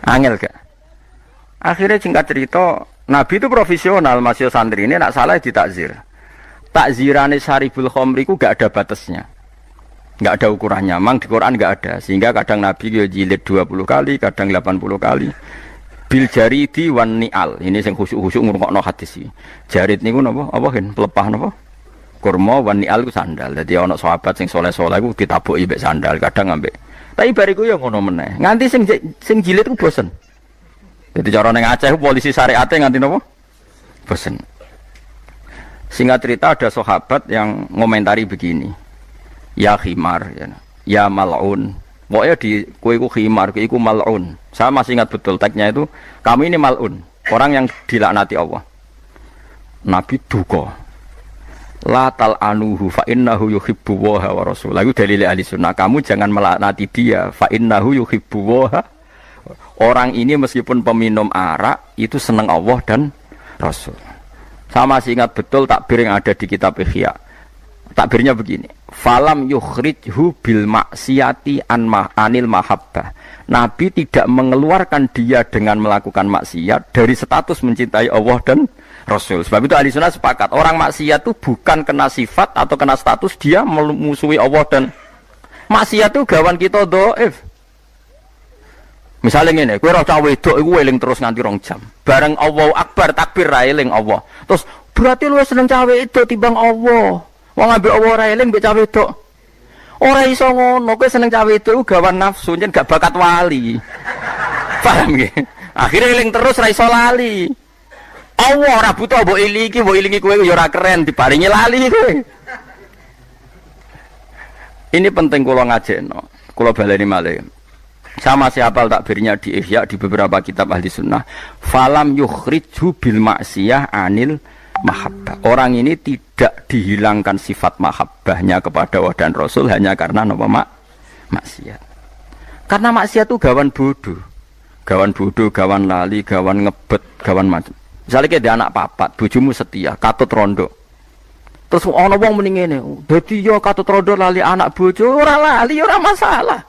Angel gak? Akhirnya singkat cerita, Nabi itu profesional, masih santri ini nak salah ditakzir. Takzirane Syaribul Khamri ku gak ada batasnya. Gak ada ukurannya, memang di Quran gak ada. Sehingga kadang Nabi yo jilid 20 kali, kadang 80 kali. Bil jaridi wan ni'al. Ini sing khusuk-khusuk ngrungokno hadis iki. Jarid niku napa? Apa kan pelepah napa? Kurma wan ni'al ku sandal. Dadi ana sahabat sing saleh-saleh ku ditabuki mbek sandal, kadang ambek. Tapi bariku ya ngono meneh. Nganti sing jilid ku bosen. Jadi cara ning Aceh polisi syariate nganti napa? Bosen. Singkat cerita ada sahabat yang ngomentari begini. Ya khimar ya mal'un. Pokoknya di kuiku khimar, kuiku mal'un. Saya masih ingat betul tagnya itu, kamu ini mal'un, orang yang dilaknati Allah. Nabi duka. La tal'anuhu fa innahu yuhibbu waha wa rasulah. Itu dalil ahli sunnah. Kamu jangan melaknati dia, fa innahu yuhibbu waha. Orang ini meskipun peminum arak, itu senang Allah dan Rasul. Saya masih ingat betul takbir yang ada di kitab Ihya. Takbirnya begini. Falam yukhrijhu bil maksiati anil mahabbah. Nabi tidak mengeluarkan dia dengan melakukan maksiat dari status mencintai Allah dan Rasul. Sebab itu ahli sunnah sepakat orang maksiat itu bukan kena sifat atau kena status dia memusuhi Allah dan maksiat itu gawan kita dhaif. Misalnya ngene, kowe ora cah wedok iku eling terus nganti 2 jam. Bareng Allahu Akbar takbir ra eling Allah. Terus berarti lu seneng cah wedok timbang Allah. Wong ambek Allah ora eling mbek cah wedok. Ora iso ngono, kowe seneng cah wedok iku gawan nafsu, yen gak bakat wali. Paham nggih? Akhire eling terus ra iso lali. Allah ora butuh mbok ilingi kowe ya ora keren diparingi lali kowe. Ini penting kula ngajekno. Kula baleni malih. Sama siapa takbirnya di Ihya di beberapa kitab ahli sunnah. Falam yukhrijhu bil maksiyah anil mahabbah. Orang ini tidak dihilangkan sifat mahabbahnya kepada Allah dan Rasul hanya karena nama maksiat. Karena maksiat itu gawan bodoh, gawan lali, gawan ngebet, gawan macam. Misalnya kayak anak papat, bojomu setia, katut rondo. Terus ana wong muni ngene, dadi yo katut rondo lali anak bojo, ora lali, ora masalah.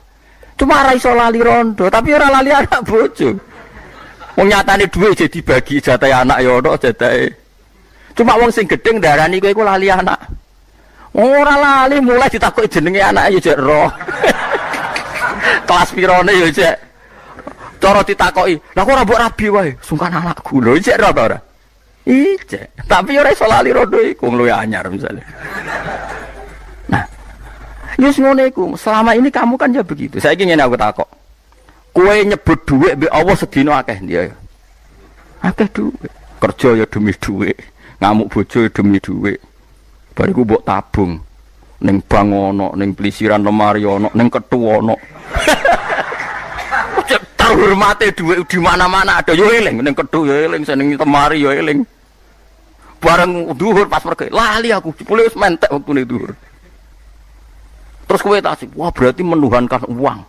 Cuma ora iso lali rondo, tapi ora lali anak bojo. Wong nyatane dhuwit jadi bagi jatah anak ya ono jatahe. Cuma wong sing gedeng darani kowe iku lali anak. Ora lali mulai ditakoki jenenge anake ya jek roh. Kelas pirone ya jek. Cara ditakoki, "Lah kok ora mbok rabi wae?" Sungkan anakku lho, jek roh ora. Ijek, tapi ora iso lali rondo iku luwih anyar misalnya. Nah, yus ngono iku, selama ini kamu kan ya begitu. Saiki ngene aku takok. Kowe nyebut dhuwit mbek Allah sedina akeh ndi ya? Akeh dhuwit. Kerja ya demi dhuwit. Ngamuk bojo demi dhuwit. Bariku mbok tabung ning bank ono, ning plisiran lemari ono, ning kethu ono. Terhormate dhuwit di mana-mana ada yo eling ning kethu yo eling, ning lemari yo eling. Bareng duhur pas pergi, lali aku, jebule wis mentek waktune duhur. Terus kowe tasik, wah berarti menuhankan uang.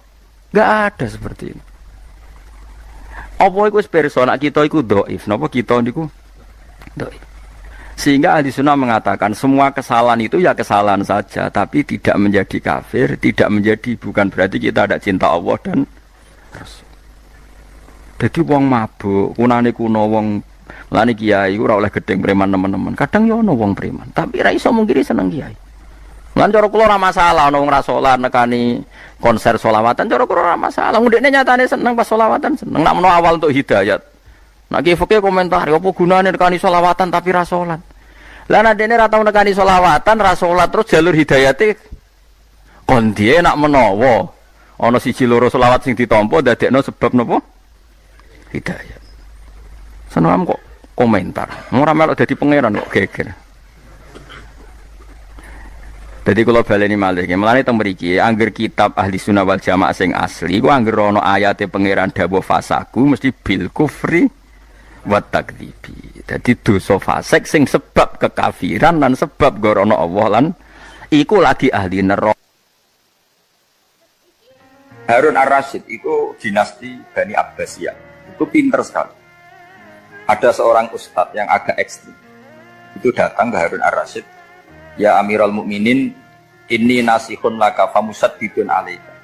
Enggak ada seperti ini. Apa iku wis pirsa nek kita iku dhaif, napa kita niku dhaif. Sehingga ahli sunnah mengatakan semua kesalahan itu ya kesalahan saja, tapi tidak menjadi kafir, tidak menjadi bukan berarti kita tidak cinta Allah dan Rasul. Jadi wong mabuk, kunane kuno wong lani kiai ora oleh gedeng preman teman-teman. Kadang yo ono wong preman, tapi ra iso mungkiri seneng kiai. Lan cara kula ora masalah ono wong ra salat nekani konser sholawatan cara kula ora masalah. Ndekne nyatane seneng pas sholawatan seneng. Nak menawa awal untuk hidayat. Nak ki fikih komentar, apa gunane nekani sholawatan tapi ra salat. Lah nek dene ra tau nekani sholawatan ra salat terus jalur hidayate kon diye nak menawa ana siji loro sholawat sing ditampa dadekno sebab napa? Hidayat. Seneng kok komentar. Ora melok dadi pangeran kok geger. Jadi kalau baleni malih, mulane teng mriki angger kitab ahli sunnah wal jamaah sing asli, ku angger ana ayate pangeran dawuh fasaku mesti bil kufri wa takdzibi. Dadi dosa fasik sing sebab kekafiran lan sebab gorono Allah lan iku lagi ahli neraka. Harun ar-Rasyid itu dinasti Bani Abbasiyah. Itu pinter sekali. Ada seorang ustadz yang agak ekstrim. Itu datang ke Harun ar-Rasyid. Ya Amirul Mukminin, inni nasihun laka famusaddidun alaika.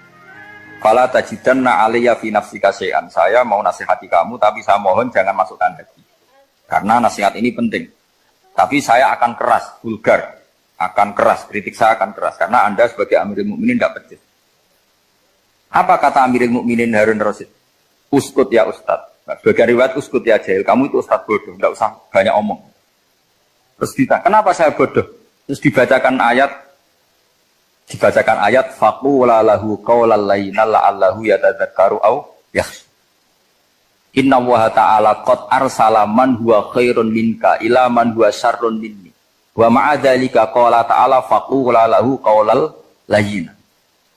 Fala tajidanna alayya fi nafsika syai'an. Saya mau nasihati kamu tapi saya mohon jangan masukkan hati. Karena nasihat ini penting. Tapi saya akan keras, vulgar, akan keras, kritik saya akan keras karena Anda sebagai Amirul Mukminin tidak percaya. Apa kata Amirul Mukminin Harun ar-Rasyid? Uskut ya Ustaz. Sebagai riwayat uskut ya jahil. Kamu itu Ustaz bodoh, tidak usah banyak omong. Terus ditanya, kenapa saya bodoh? Terus dibacakan ayat faqula lahu qawlan layyinan la'allahu yatadzakkaru aw yakhsha. Inna Allaha ta'ala qad arsala man huwa khairun minka ila man huwa syarrun minni. Wa ma'a dzalika qala ta'ala faqula lahu qawlan layyinan.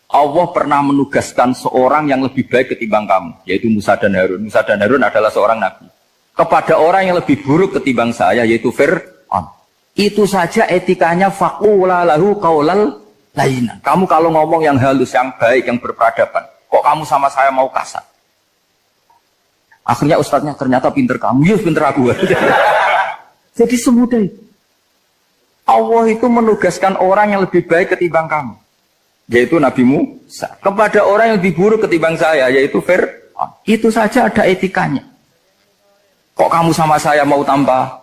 Allah pernah menugaskan seorang yang lebih baik ketimbang kamu, yaitu Musa dan Harun. Musa dan Harun adalah seorang nabi. Kepada orang yang lebih buruk ketimbang saya, yaitu Fir'aun. Itu saja etikanya faqula lahu qaulal layyinan. Kamu kalau ngomong yang halus, yang baik, yang berperadaban, kok kamu sama saya mau kasar? Akhirnya ustadznya ternyata pinter kamu, ya pinter aku. Jadi semudah itu. Allah itu menugaskan orang yang lebih baik ketimbang kamu, yaitu Nabi Musa. Kepada orang yang lebih buruk ketimbang saya, yaitu Fir'aun. Itu saja ada etikanya. Kok kamu sama saya mau tambah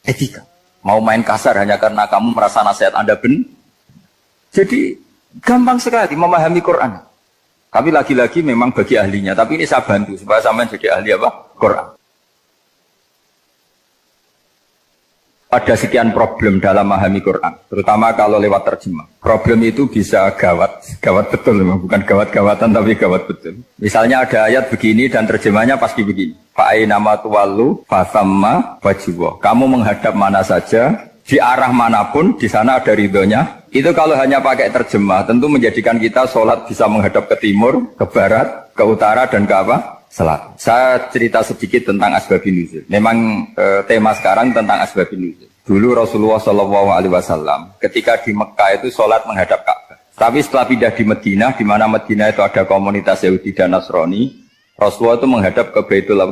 etika? Mau main kasar hanya karena kamu merasa nasihat Anda benar. Jadi gampang sekali memahami Quran. Tapi lagi-lagi memang bagi ahlinya. Tapi ini saya bantu supaya sampean jadi ahli apa? Quran. Ada sekian problem dalam memahami Quran, terutama kalau lewat terjemah. Problem itu bisa gawat betul, memang bukan gawat-gawatan tapi gawat betul. Misalnya ada ayat begini dan terjemahnya pasti begini. Fa'ainama tuwallu fathamma wajhullah. Kamu menghadap mana saja, di arah manapun, di sana ada ridhonya. Itu kalau hanya pakai terjemah, tentu menjadikan kita sholat bisa menghadap ke timur, ke barat, ke utara, dan ke apa? Selatan. Saya cerita sedikit tentang asbabun nuzul. Memang tema sekarang tentang asbabun nuzul. Dulu Rasulullah SAW ketika di Mekah itu sholat menghadap Ka'bah. Tapi setelah pindah di Madinah, di mana Madinah itu ada komunitas Yahudi dan Nasrani, Rasulullah itu menghadap ke Baitul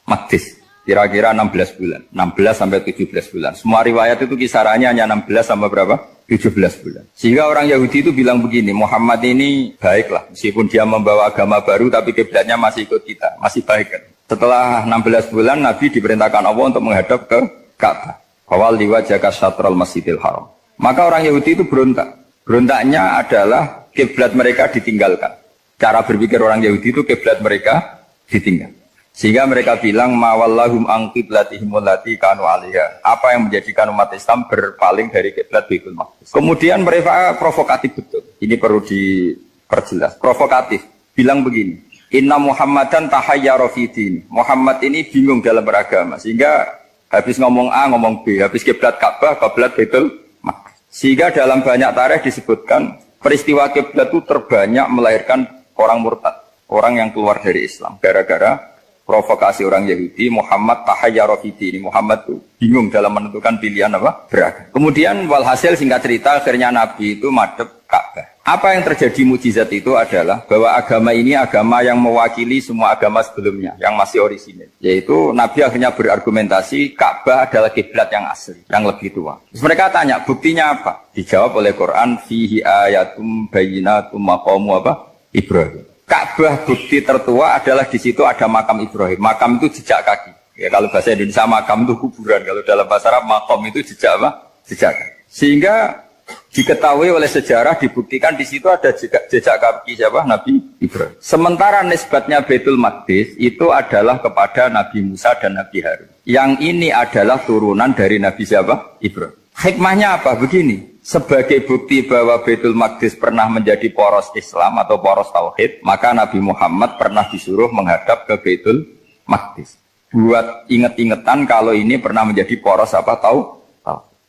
Maqdis. Kira-kira 16 bulan, 16 sampai 17 bulan. Semua riwayat itu kisarannya hanya 16 sampai berapa? 17 bulan. Sehingga orang Yahudi itu bilang begini, Muhammad ini baiklah, meskipun dia membawa agama baru, tapi kiblatnya masih ikut kita, masih baik kan. Setelah 16 bulan, Nabi diperintahkan Allah untuk menghadap ke Ka'bah. Fawal liwajhaka syatral masjidil haram. Maka orang Yahudi itu berontak. Berontaknya adalah kiblat mereka ditinggalkan. Cara berpikir orang Yahudi itu kiblat mereka ditinggal. Sehingga mereka bilang mawallahum an qiblatihim allati kanu 'alaiha. Apa yang menjadikan umat Islam berpaling dari kiblat Baitul Maqdis. Kemudian mereka provokatif betul. Ini perlu diperjelas. Provokatif. Bilang begini, "Inna Muhammadan tahayyara fi din." Muhammad ini bingung dalam beragama sehingga habis ngomong A ngomong B, habis kiblat Ka'bah, kiblat Baitul Maqdis. Sehingga dalam banyak tarikh disebutkan peristiwa kiblat itu terbanyak melahirkan orang murtad, orang yang keluar dari Islam gara-gara provokasi orang Yahudi, Muhammad tahayyara ini Muhammad tuh bingung dalam menentukan pilihan apa beragama. Kemudian walhasil singkat cerita akhirnya Nabi itu madhep Ka'bah. Apa yang terjadi mukjizat itu adalah bahwa agama ini agama yang mewakili semua agama sebelumnya yang masih orisinil. Yaitu Nabi akhirnya berargumentasi Ka'bah adalah kiblat yang asli, yang lebih tua. Terus mereka tanya, buktinya apa? Dijawab oleh Quran, fihi ayatum bayyinatum maqamu apa? Ibrahim. Ka'bah bukti tertua adalah di situ ada makam Ibrahim. Makam itu jejak kaki. Ya kalau bahasa Indonesia makam itu kuburan. Kalau dalam bahasa Arab makam itu jejak apa? Jejak kaki. Sehingga diketahui oleh sejarah dibuktikan di situ ada jejak kaki siapa? Nabi Ibrahim. Sementara nisbatnya Baitul Maqdis itu adalah kepada Nabi Musa dan Nabi Harun. Yang ini adalah turunan dari Nabi siapa? Ibrahim. Hikmahnya apa? Begini. Sebagai bukti bahwa Baitul Maqdis pernah menjadi poros Islam atau poros Tauhid, maka Nabi Muhammad pernah disuruh menghadap ke Baitul Maqdis. Buat inget-ingetan kalau ini pernah menjadi poros apa tahu?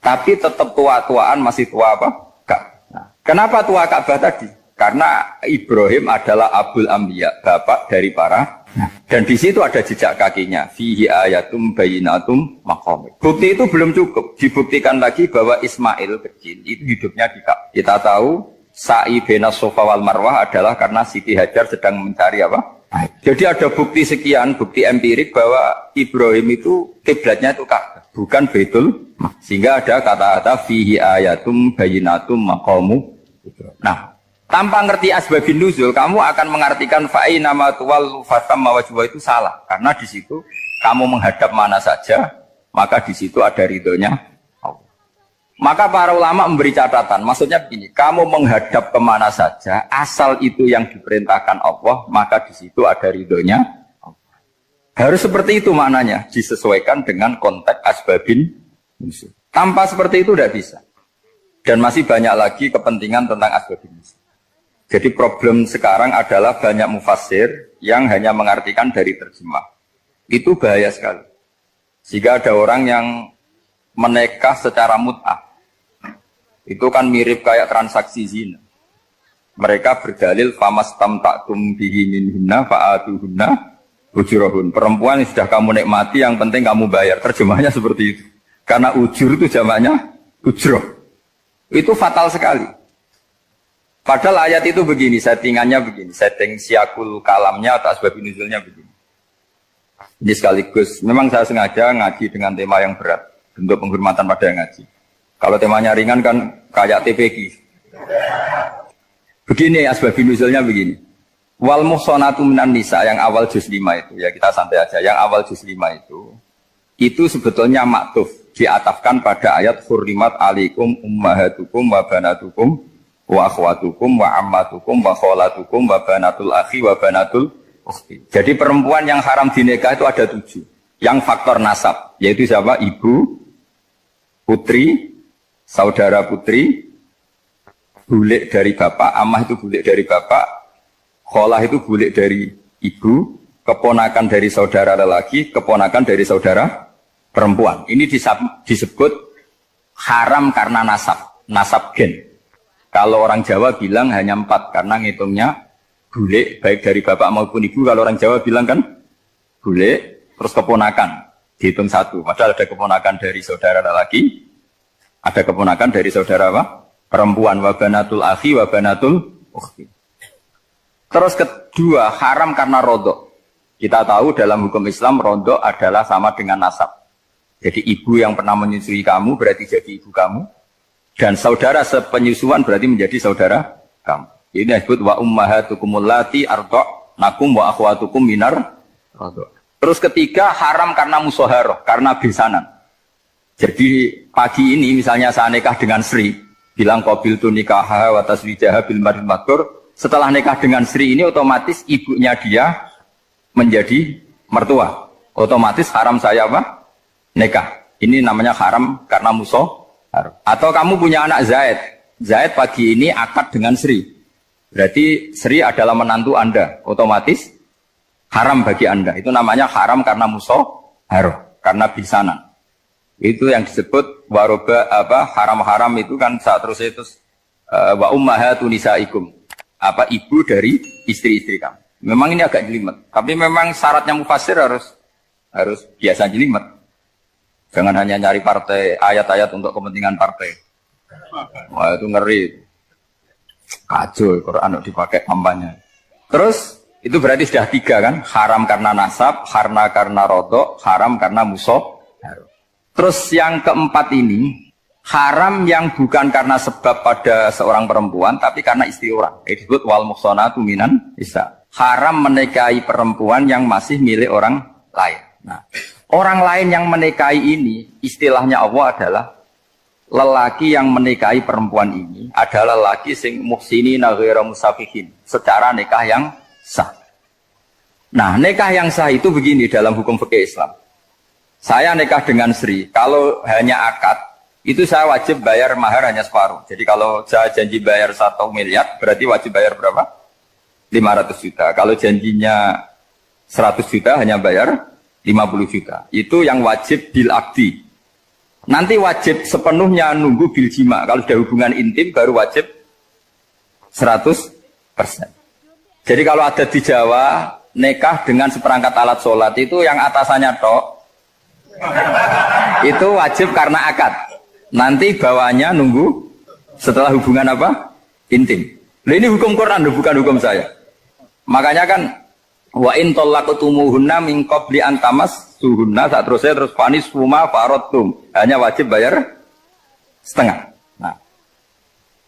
Tapi tetap tua-tuaan masih tua apa? Nah, kenapa tua Ka'bah tadi? Karena Ibrahim adalah Abul Anbiya, bapak dari para. Dan di situ ada jejak kakinya. Fihi ayatum bayyinatum maqam. Bukti itu belum cukup. Dibuktikan lagi bahwa Ismail kecil itu hidupnya di Ka'bah. Kita tahu sa'i baina Safa wal Marwah adalah karena Siti Hajar sedang mencari apa? Jadi ada bukti sekian, bukti empirik bahwa Ibrahim itu kiblatnya itu Ka'bah, bukan Baitul. Sehingga ada kata-kata fihi ayatum bayyinatum maqamu. Nah, tanpa ngerti asbabun nuzul, kamu akan mengartikan fa'ina ma tuwallu fatamma wajhuhu itu salah. Karena di situ kamu menghadap mana saja, maka di situ ada ridhonya Allah. Maka para ulama memberi catatan, maksudnya begini, kamu menghadap kemana saja, asal itu yang diperintahkan Allah, maka di situ ada ridhonya Allah. Harus seperti itu maknanya, disesuaikan dengan konteks asbabun nuzul. Tanpa seperti itu tidak bisa. Dan masih banyak lagi kepentingan tentang asbabun nuzul. Jadi problem sekarang adalah banyak mufassir yang hanya mengartikan dari terjemah. Itu bahaya sekali. Jika ada orang yang menikah secara mut'ah, itu kan mirip kayak transaksi zina. Mereka berdalil famastamta'tum bihi minhunna fa'atuhunna ujurahun. Perempuan yang sudah kamu nikmati, yang penting kamu bayar. Terjemahnya seperti itu. Karena ujur itu jamaknya ujroh. Itu fatal sekali. Padahal ayat itu begini, settingannya begini, setting siakul kalamnya atau asbabun nuzulnya begini. Ini sekaligus, memang saya sengaja ngaji dengan tema yang berat, bentuk penghormatan pada yang ngaji. Kalau temanya ringan kan kayak TPG. Begini asbabun nuzulnya begini. Wal muhsanatu minan nisa yang awal juz 5 itu, ya kita santai aja, yang awal juz 5 itu sebetulnya maktuf, diatafkan pada ayat hurrimat alaikum ummahatukum wa banatukum wa akhwatukum wa ammatukum wa kholatukum wa banatul akhi wa banatul ukhti. Jadi perempuan yang haram dinikah itu ada 7. Yang faktor nasab, yaitu siapa? Ibu, putri, saudara putri, bulik dari bapak, ammah itu bulik dari bapak, kholah itu bulik dari ibu, keponakan dari saudara lelaki, keponakan dari saudara perempuan. Ini disebut haram karena nasab gen. Kalau orang Jawa bilang hanya 4 karena ngitungnya bulik baik dari bapak maupun ibu. Kalau orang Jawa bilang kan bulik terus keponakan dihitung 1. Padahal ada keponakan dari saudara lelaki, ada keponakan dari saudara apa? Perempuan. Wa banatul akhi wa banatul ukhti. Terus kedua haram karena rodok. Kita tahu dalam hukum Islam rodok adalah sama dengan nasab. Jadi ibu yang pernah menyusui kamu berarti jadi ibu kamu. Dan saudara sepenyusuan berarti menjadi saudara kamu. Ini disebut wa ummahatukumul lati arda'nakum wa akhwatukum minar radha'. Terus ketiga haram karena musaharah, karena besanan. Jadi pagi ini misalnya saya nikah dengan Sri, bilang qabiltu nikaha wa taswijaha bil mar'il madkur. Setelah nikah dengan Sri ini otomatis ibunya dia menjadi mertua. Otomatis haram saya apa? Nikah. Ini namanya haram karena musaharah. Atau kamu punya anak Zaid. Zaid pagi ini akad dengan Sri. Berarti Sri adalah menantu Anda. Otomatis haram bagi Anda. Itu namanya haram karena musaharah, karena bisanan. Itu yang disebut waroba apa haram-haram itu kan saat terus itu wa ummahatu nisaikum. Apa ibu dari istri-istri kamu. Memang ini agak jelimet, tapi memang syaratnya mufassir harus biasa jelimet. Jangan hanya nyari partai ayat-ayat untuk kepentingan partai. Wah itu ngeri. Kacau Quran dipakai kampanye. Terus itu berarti sudah 3 kan? Haram karena nasab, karena rodok, haram karena musuh. Terus yang keempat ini haram yang bukan karena sebab pada seorang perempuan, tapi karena istri orang. Itu disebut wal muhsanatu minan nisa. Haram menikahi perempuan yang masih milik orang lain. Nah, orang lain yang menikahi ini istilahnya Allah adalah lelaki yang menikahi perempuan ini adalah lelaki sing muhsinina ghairu musafihin, secara nikah yang sah. Nah, nikah yang sah itu begini dalam hukum fikih Islam. Saya nikah dengan Sri, kalau hanya akad, itu saya wajib bayar mahar hanya separuh. Jadi kalau saya janji bayar 1 miliar, berarti wajib bayar berapa? 500 juta. Kalau janjinya 100 juta, hanya bayar 50 juta. Itu yang wajib bil akdi. Nanti wajib sepenuhnya nunggu bil jima. Kalau sudah hubungan intim, baru wajib 100%. Jadi kalau ada di Jawa, nikah dengan seperangkat alat sholat, itu yang atasannya tok, itu wajib karena akad. Nanti bawahnya nunggu setelah hubungan apa? Intim. Nah, ini hukum Quran, bukan hukum saya. Makanya kan wa in talaqtumuhunna min qabli an tamassuhunna, saat terus fanis huma faradtum, hanya wajib bayar setengah.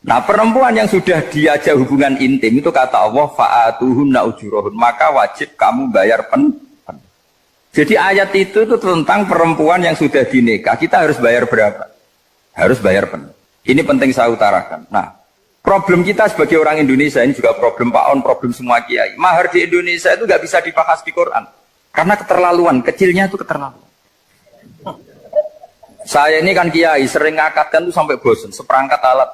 Nah perempuan yang sudah diajak hubungan intim itu kata Allah fa'atuhunna ujurahun, maka wajib kamu bayar pen. Jadi ayat itu tentang perempuan yang sudah dinikah, kita harus bayar berapa? Harus bayar pen. Ini penting saya utarakan. Nah, problem kita sebagai orang Indonesia, ini juga problem Pak On, problem semua kiai. Mahar di Indonesia itu nggak bisa dibahas di Quran. Karena keterlaluan, kecilnya itu keterlaluan. Saya ini kan kiai, sering ngakatkan tuh sampai bosan, seperangkat alat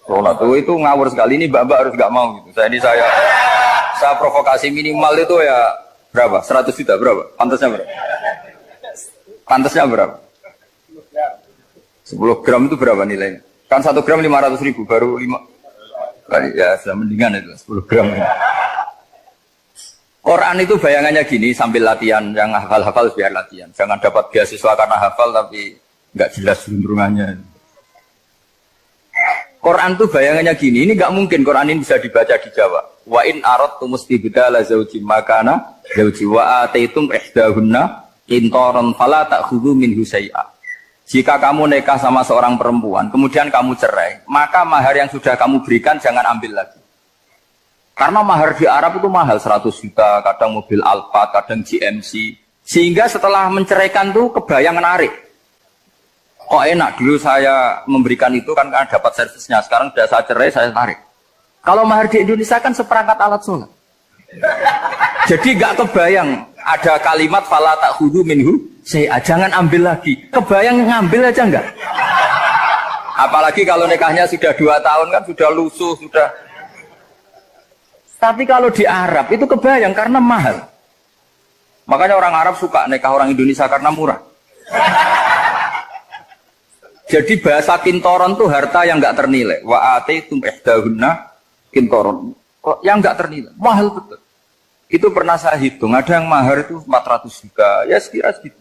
sholat itu ngawur sekali. Ini mbak-mbak harus nggak mau gitu. Saya provokasi minimal itu ya berapa? 100 juta berapa? Pantasnya berapa? Pantasnya berapa? 10 gram itu berapa nilainya? Kan 1 gram 500.000, baru 5. Ya sudah mendingan itu 10 gram. Quran itu bayangannya gini, sambil latihan, yang hafal-hafal biar latihan. Jangan dapat beasiswa karena hafal tapi nggak jelas juntrungannya. Quran tuh bayangannya gini, ini nggak mungkin Quran ini bisa dibaca di Jawa. Wa in aradtum istibdala zawji makana zawji wa ataitum ihdahunna qintaran fala ta'khudhu minhu syai'a. Jika kamu nikah sama seorang perempuan, kemudian kamu cerai, maka mahar yang sudah kamu berikan jangan ambil lagi. Karena mahar di Arab itu mahal, 100 juta, kadang mobil Alphard, kadang GMC. Sehingga setelah menceraikan tuh kebayang menarik. Kok enak, dulu saya memberikan itu kan karena dapat servisnya, sekarang sudah saya cerai, saya tarik. Kalau mahar di Indonesia kan seperangkat alat sholat. Jadi gak kebayang ada kalimat fala ta'khudhu minhu syai'a, jangan ambil lagi. Kebayang ngambil aja enggak? Apalagi kalau nikahnya sudah 2 tahun kan sudah lusuh, sudah. Tapi kalau di Arab itu kebayang karena mahal. Makanya orang Arab suka nikah orang Indonesia karena murah. Jadi bahasa kintoron itu harta yang enggak ternilai. Wa ataitum ihdahunna kintoron. Kok yang enggak ternilai? Mahal betul. Itu pernah saya hitung, ada yang mahar itu 400 juta, ya sekira segitu.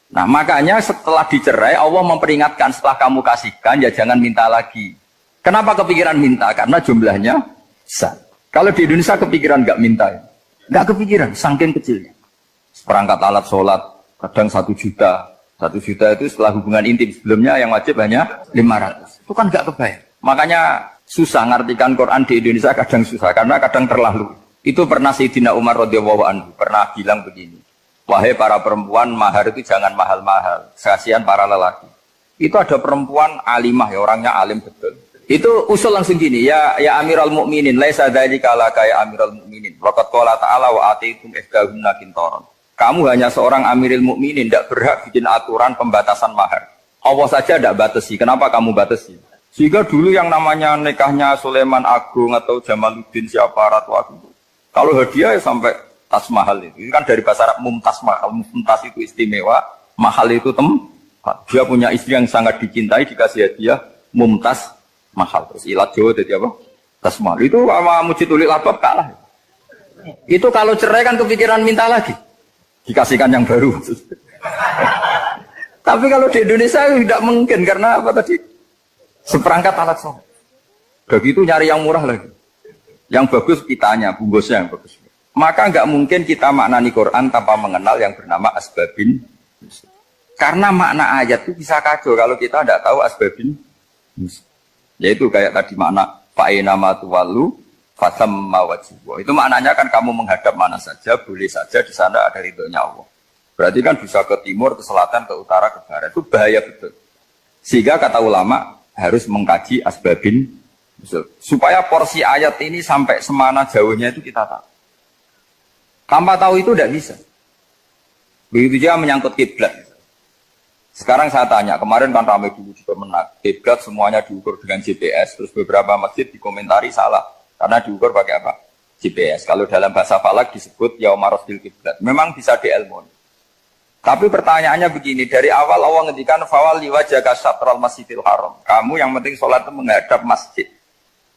Nah makanya setelah dicerai, Allah memperingatkan setelah kamu kasihkan, ya jangan minta lagi. Kenapa kepikiran minta? Karena jumlahnya besar. Kalau di Indonesia kepikiran nggak minta, ya? Nggak kepikiran, saking kecilnya. Seperangkat alat sholat, kadang 1 juta. 1 juta itu setelah hubungan intim, sebelumnya yang wajib hanya 500. Itu kan nggak kebayang. Makanya susah ngartikan Quran di Indonesia, kadang susah, karena kadang terlalu. Itu pernah Sayyidina Umar radhiyallahu anhu pernah bilang begini, wahai para perempuan, mahar itu jangan mahal-mahal, kasihan para lelaki. Itu ada perempuan alimah, ya orangnya alim betul. Itu usul langsung gini, ya Amirul Mukminin, laisa dzalika laka ya Amirul Mukminin. Waqad qala ta'ala wa atiitum ihdahunna qintaran. Kamu hanya seorang Amirul Mukminin, tidak berhak bikin aturan pembatasan mahar. Allah saja tidak batasi, kenapa kamu batasi? Sehingga dulu yang namanya nikahnya Sulaiman Agung atau Jamaluddin siapa Ratu Agung, kalau hadiah ya sampai tas mahal itu kan dari bahasa Arab mumtaz mahal. Mumtaz itu istimewa, mahal itu tempat. Dia punya istri yang sangat dicintai, dikasih hadiah mumtaz mahal. Terus ilat Jawa jadi apa? Tas mahal. Itu sama Mujid Ulil Albab kalah. Itu kalau cerai kan kepikiran minta lagi. Dikasihkan yang baru. Tapi kalau di Indonesia tidak mungkin karena apa tadi? Seperangkat alat sholat. Begitu nyari yang murah lagi. Yang bagus kitanya, bungkusnya yang bagus. Maka nggak mungkin kita maknani Quran tanpa mengenal yang bernama asbabin. Karena makna ayat itu bisa kacau kalau kita tidak tahu asbabin. Yaitu kayak tadi makna fa'ina ma tuwallu fasamma wajibwa. Itu maknanya kan kamu menghadap mana saja, boleh saja di sana ada ridhonya Allah. Berarti kan bisa ke timur, ke selatan, ke utara, ke barat. Itu bahaya betul. Sehingga kata ulama harus mengkaji asbabin supaya porsi ayat ini sampai semana jauhnya itu kita tahu. Tanpa tahu itu tidak bisa. Begitu juga menyangkut kiblat. Sekarang saya tanya, kemarin kan ramai dulu juga menak. Kiblat semuanya diukur dengan GPS, terus beberapa masjid dikomentari salah karena diukur pakai apa? GPS. Kalau dalam bahasa falak disebut yaumarosdil kiblat. Memang bisa diilmoni. Tapi pertanyaannya begini, dari awal Allah ngendikan fawal liwajhaka syatral masjidil haram. Kamu yang penting sholat itu menghadap masjid.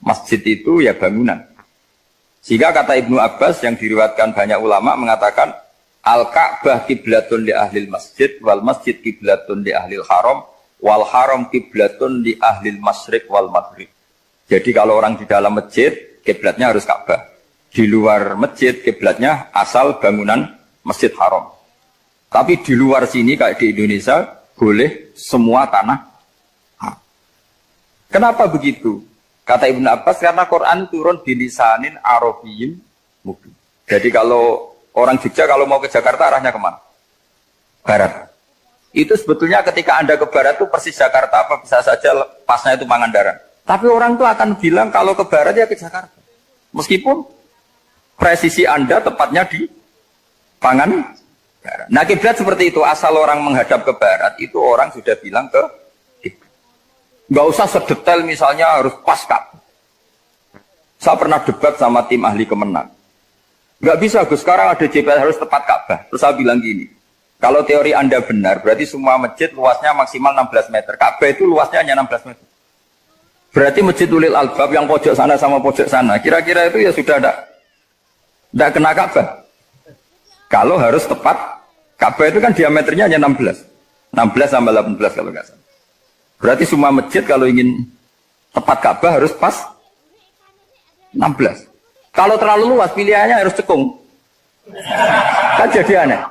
Masjid itu ya bangunan. Sehingga kata Ibnu Abbas yang diriwayatkan banyak ulama mengatakan Al-Ka'bah kiblatun li ahlil masjid wal masjid kiblatun li ahlil haram wal haram kiblatun li ahlil masyriq wal maghrib. Jadi kalau orang di dalam masjid kiblatnya harus Ka'bah. Di luar masjid kiblatnya asal bangunan Masjid Haram. Tapi di luar sini kayak di Indonesia boleh semua tanah. Kenapa begitu? Kata Ibnu Abbas karena Quran turun bilisanin arabiyyin mubin. Jadi kalau orang Jogja kalau mau ke Jakarta arahnya kemana? Barat. Itu sebetulnya ketika Anda ke barat itu persis Jakarta apa bisa saja pasnya itu Pangandaran. Tapi orang itu akan bilang kalau ke barat ya ke Jakarta. Meskipun presisi Anda tepatnya di Pangandaran. Nah kiblat seperti itu, asal orang menghadap ke barat itu orang sudah bilang ke kiblat. Nggak usah sedetail misalnya harus pas Ka'bah. Saya pernah debat sama tim ahli Kemenang. Nggak bisa Gus, sekarang ada GPS harus tepat Ka'bah. Terus saya bilang gini, kalau teori Anda benar, berarti semua masjid luasnya maksimal 16 meter. Ka'bah itu luasnya hanya 16 meter. Berarti Masjid Ulil Albab yang pojok sana sama pojok sana, kira-kira itu ya sudah tidak kena Ka'bah. Kalau harus tepat, Ka'bah itu kan diameternya hanya 16. 16 sampai 18 kalau nggak salah. Berarti semua masjid kalau ingin tepat Ka'bah harus pas 16. Kalau terlalu luas pilihannya harus cekung. Kan jadi aneh.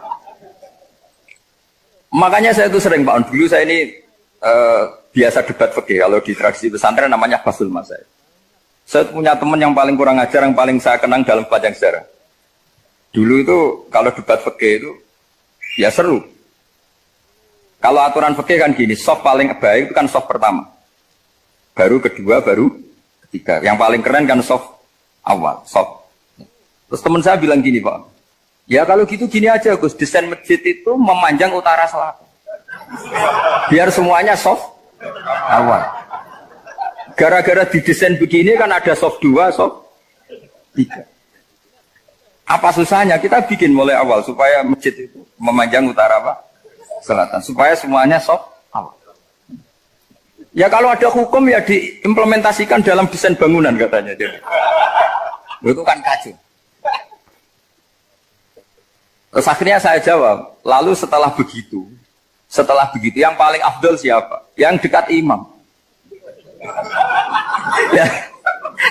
Makanya saya itu sering Pak, dulu saya ini biasa debat fikih kalau di tradisi pesantren namanya Basul Masail. Saya punya teman yang paling kurang ajar, yang paling saya kenang dalam panjang sejarah. Dulu itu kalau debat fikih itu ya seru. Kalau aturan fikih kan gini, soft paling baik itu kan soft pertama. Baru kedua, baru ketiga. Yang paling keren kan soft awal, soft. Terus teman saya bilang gini Pak, ya kalau gitu gini aja Gus, desain masjid itu memanjang utara selatan. Biar semuanya soft awal. Gara-gara didesain begini kan ada soft 2, soft 3. Apa susahnya? Kita bikin mulai awal supaya masjid itu memanjang utara apa? Selatan. Supaya semuanya soft awal. Ya kalau ada hukum ya diimplementasikan dalam desain bangunan katanya. Itu kan kacau. Terus akhirnya saya jawab, lalu setelah begitu yang paling afdol siapa? Yang dekat imam.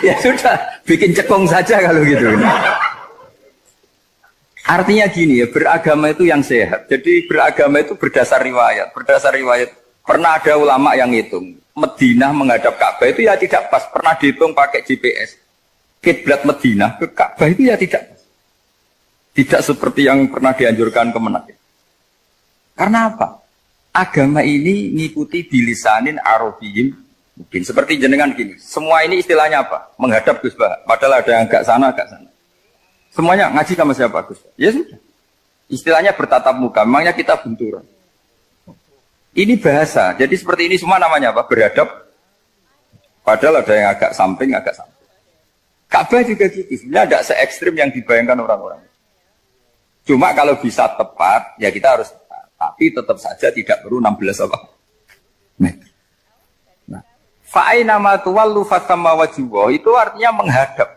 Ya sudah, bikin cekung saja kalau gitu. Artinya gini ya, beragama itu yang sehat. Jadi beragama itu berdasar riwayat. Berdasar riwayat, pernah ada ulama yang ngitung. Madinah menghadap Ka'bah itu ya tidak pas. Pernah dihitung pakai GPS. Kiblat Madinah ke Ka'bah itu ya tidak pas. Tidak seperti yang pernah dianjurkan Kemenak. Karena apa? Agama ini ngikuti bilisanin arabiyyin mungkin. Seperti jenengan gini. Semua ini istilahnya apa? Menghadap Gus Bah. Padahal ada yang agak sana, agak sana. Semuanya ngaji sama siapa Gus? Ya sudah. Istilahnya bertatap muka. Memangnya kita benturan. Ini bahasa. Jadi seperti ini semua namanya apa? Berhadap. Padahal ada yang agak samping, agak samping. Ka'bah juga gitu. Sebenarnya tidak se-ekstrim yang dibayangkan orang-orang. Cuma kalau bisa tepat, ya kita harus tepat. Tapi tetap saja tidak perlu 16 apa? Nah. Fa'ainama tuwallu fasamma wajhuhu itu artinya menghadap.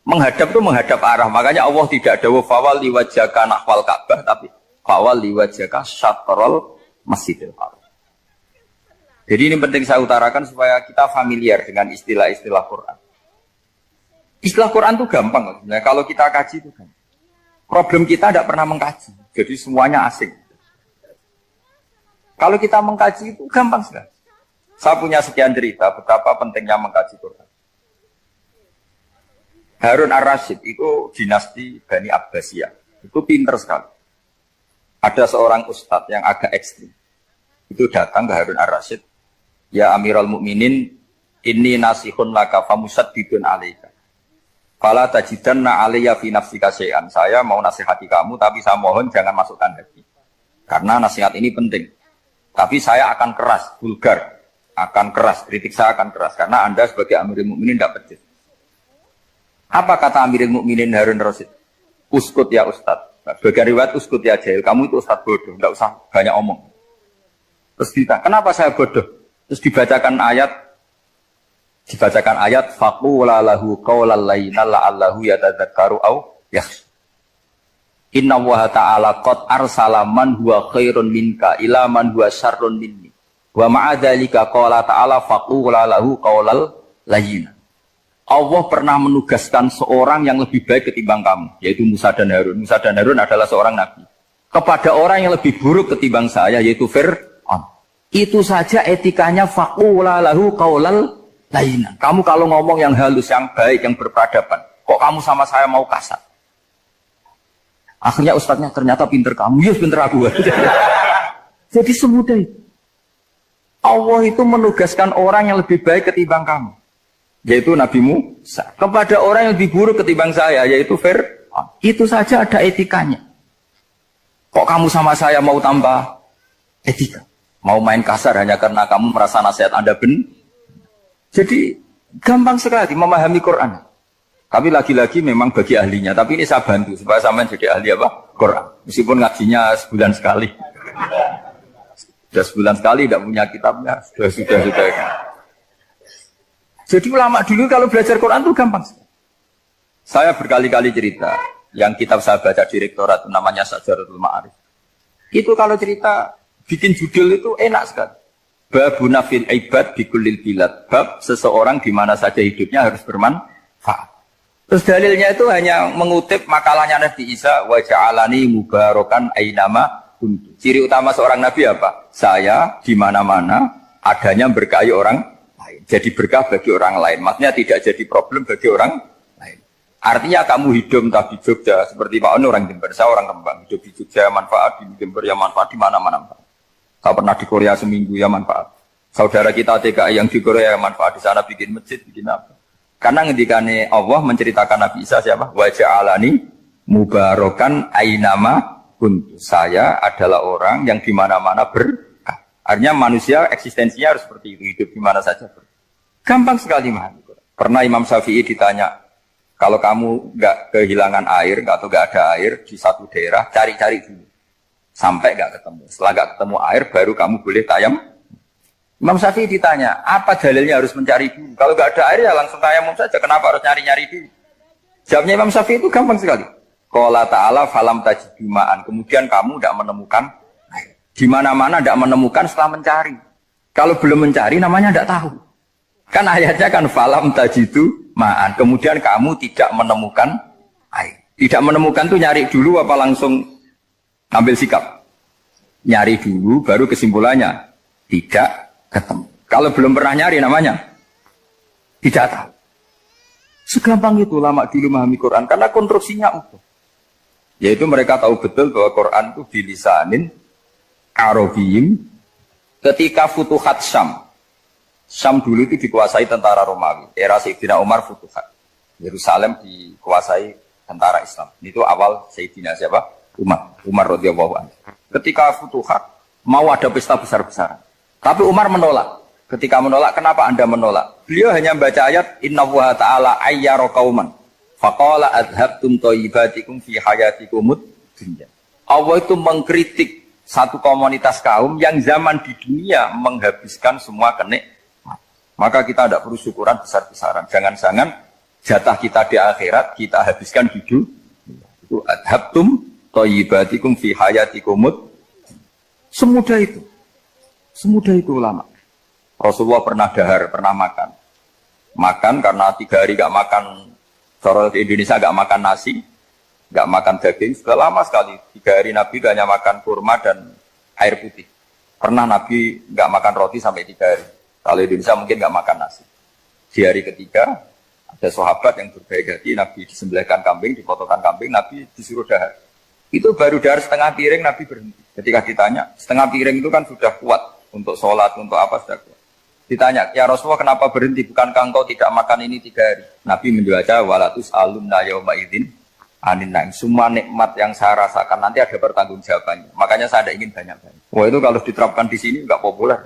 Menghadap itu menghadap arah. Makanya Allah tidak ada fawal liwajhaka nahwal Ka'bah, tapi fawal liwajhaka syatrul Masjidil Haram. Jadi ini penting saya utarakan supaya kita familiar dengan istilah-istilah Quran. Istilah Quran itu gampang. Nah, kalau kita kaji itu kan. Problem kita tidak pernah mengkaji. Jadi semuanya asing. Kalau kita mengkaji itu gampang sekali. Saya punya sekian cerita betapa pentingnya mengkaji Quran. Harun ar-Rasyid itu dinasti Bani Abbasiyah. Itu pinter sekali. Ada seorang ustadz yang agak ekstrim. Itu datang ke Harun ar-Rasyid. Ya Amirul Mukminin, inni nasihun laka famusaddidun alaika. Fala tajidanna alayya fi nafsika syai'an. Saya mau nasihati kamu, tapi saya mohon jangan masukkan hati. Karena nasihat ini penting. Tapi saya akan keras, vulgar. Akan keras, kritik saya akan keras. Karena Anda sebagai Amirul Mukminin tidak pedes. Apa kata Amirul Mukminin Harun ar-Rasyid? Uskut ya Ustadz. Sebagai riwayat uskut ya jahil. Kamu itu Ustadz bodoh, tidak usah banyak omong. Terus ditanya, kenapa saya bodoh? Terus dibacakan ayat faqula lahu qawlan layyinan la'allahu yatadzakkaru aw yakhsha. Inna Allaha ta'ala qad arsala man huwa khairun minka ila man huwa syarrun minni. Wa ma'a dzalika qala ta'ala faqula lahu qawlan layyinan. Allah pernah menugaskan seorang yang lebih baik ketimbang kamu, yaitu Musa dan Harun. Musa dan Harun adalah seorang nabi. Kepada orang yang lebih buruk ketimbang saya, yaitu Fir'aun. Itu saja etikanya faqula lahu qawlan layyinan. Kamu kalau ngomong yang halus, yang baik, yang berperadaban, kok kamu sama saya mau kasar? Akhirnya ustadznya ternyata pinter kamu, ya pinter aku. Jadi semudah itu. Allah itu menugaskan orang yang lebih baik ketimbang kamu, yaitu Nabi Musa. Kepada orang yang lebih buruk ketimbang saya, yaitu Fir'aun. Itu saja ada etikanya. Kok kamu sama saya mau tambah etika? Mau main kasar hanya karena kamu merasa nasihat Anda benar? Jadi gampang sekali memahami Quran. Tapi lagi-lagi memang bagi ahlinya. Tapi ini saya bantu supaya sampean jadi ahli apa? Quran. Meskipun ngajinya sebulan sekali. Sudah sebulan sekali tidak punya kitabnya. Sudah. Jadi ulama dulu kalau belajar Quran itu gampang. Saya berkali-kali cerita. Yang kitab saya baca di rektorat namanya Sajaratul Ma'arif. Itu kalau cerita bikin judul itu enak sekali. Babuna fil ibad bikulil bilad. Bab seseorang di mana saja hidupnya harus bermanfaat. Terus dalilnya itu hanya mengutip makalahnya Nabi Isa, wa ja'alani mubarakan ainama kuntu. Ciri utama seorang nabi apa? Saya di mana-mana adanya berkahi orang lain. Jadi berkah bagi orang lain. Maksudnya tidak jadi problem bagi orang lain. Artinya kamu hidup entah di Jogja seperti Pak Ono orang Jember, saya orang Rembang. Hidup di Jogja manfaat, di Jember ya manfaat, di mana-mana manfaat. Saya pernah di Korea seminggu ya manfaat. Saudara kita TKI yang di Korea ya manfaat, di sana bikin masjid, bikin apa. Karena ngendikane Allah menceritakan Nabi Isa siapa? Wa ja'alani mubarakan ainama kuntu. Saya adalah orang yang di mana-mana berkah. Artinya manusia eksistensinya harus seperti itu, hidup di mana saja. Gampang sekali memahami. Pernah Imam Syafi'i ditanya, kalau kamu nggak kehilangan air atau nggak ada air di satu daerah, cari-cari dulu. Sampai nggak ketemu. Setelah nggak ketemu air, baru kamu boleh tayam. Imam Syafi'i ditanya, apa dalilnya harus mencari dulu? Kalau nggak ada air ya langsung tayamum saja. Kenapa harus nyari-nyari dulu? Jawabnya Imam Syafi'i itu gampang sekali. Qala ta'ala falam tajidu ma'an. Kemudian kamu tidak menemukan air. Di mana-mana tidak menemukan setelah mencari. Kalau belum mencari namanya tidak tahu. Kan ayatnya kan falam tajidu ma'an. Kemudian kamu tidak menemukan air. Tidak menemukan tuh nyari dulu apa langsung ambil sikap? Nyari dulu baru kesimpulannya tidak ketemu. Kalau belum pernah nyari namanya tidak tahu. Segampang itu ulama dulu memahami Quran karena konstruksinya utuh. Yaitu mereka tahu betul bahwa Quran itu bilisanin Arabiyyin. Ketika Futuhat Syam. Syam dulu itu dikuasai tentara Romawi. Era Sayyidina Umar Futuhat. Yerusalem dikuasai tentara Islam. Itu awal Sayyidina siapa? Umar radhiyallahu anhu. Ketika Futuhat mau ada pesta besar-besaran. Tapi Umar menolak. Ketika menolak, kenapa Anda menolak? Beliau hanya membaca ayat Inna Allaha ta'ala ayyara qauman faqala adhabtum thayyibatikum fi hayatikumud dunya. Allah itu mengkritik satu komunitas kaum yang zaman di dunia menghabiskan semua kenikmatan. Maka kita tidak perlu syukuran besar-besaran. Jangan-jangan jatah kita di akhirat kita habiskan di dunia. Itu adhabtum thayyibatikum fi hayatikumut. Semudah itu. Semudah itu ulama. Rasulullah pernah dahar, pernah makan. Makan karena 3 hari gak makan, cara di Indonesia gak makan nasi, gak makan daging, sudah lama sekali. 3 hari Nabi hanya makan kurma dan air putih. Pernah Nabi gak makan roti sampai 3 hari. Kalau Indonesia mungkin gak makan nasi. Di hari ketiga, ada sahabat yang berbaik hati, Nabi disembelihkan kambing, dipotongkan kambing, Nabi disuruh dahar. Itu baru dahar setengah piring, Nabi berhenti. Ketika ditanya, setengah piring itu kan sudah kuat untuk sholat, untuk apa sudah kuat. Ditanya, ya Rasulullah kenapa berhenti? Bukankah engkau tidak makan ini 3 hari? Nabi menjawab, walatus alumna yauma idzin anin naim. Semua nikmat yang saya rasakan nanti ada pertanggungjawabannya. Makanya saya tidak ingin banyak-banyak. Wah itu kalau diterapkan di sini nggak populer.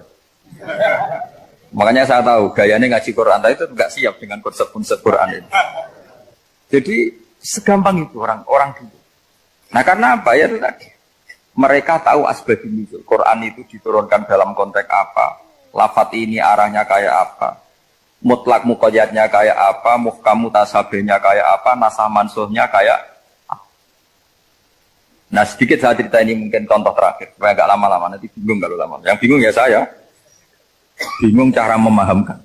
Makanya saya tahu gayanya ngaji Quran itu nggak siap dengan konsep-konsep Quran ini. Jadi segampang itu orang dulu. Nah karena apa ya itu tadi? Mereka tahu asbabun nuzul. Quran itu diturunkan dalam konteks apa? Lafat ini arahnya kayak apa? Mutlak muqayyadnya kayak apa? Muhkam mutasabihnya kayak apa? Nasah mansuhnya kayak apa? Nah sedikit saya cerita ini mungkin contoh terakhir supaya agak lama-lama, nanti bingung kalau lama. Yang bingung ya saya bingung cara memahamkan.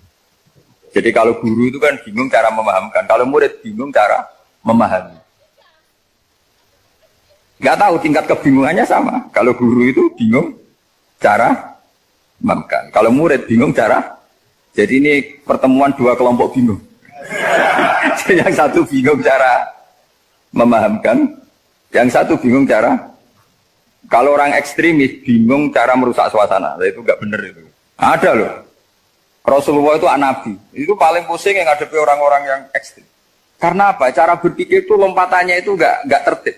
Jadi kalau guru itu kan bingung cara memahamkan, kalau murid bingung cara memahami. Nggak tahu tingkat kebingungannya sama. Kalau guru itu bingung cara memahamkan, kalau murid bingung cara. Jadi ini pertemuan 2 kelompok bingung. Yang satu bingung cara memahamkan, yang satu bingung cara. Kalau orang ekstremis bingung cara merusak suasana, itu nggak benar itu. Ada loh. Rasulullah itu nabi. Itu paling pusing yang ngadepi orang-orang yang ekstrem. Karena apa? Cara berpikir itu lompatannya itu nggak tertib.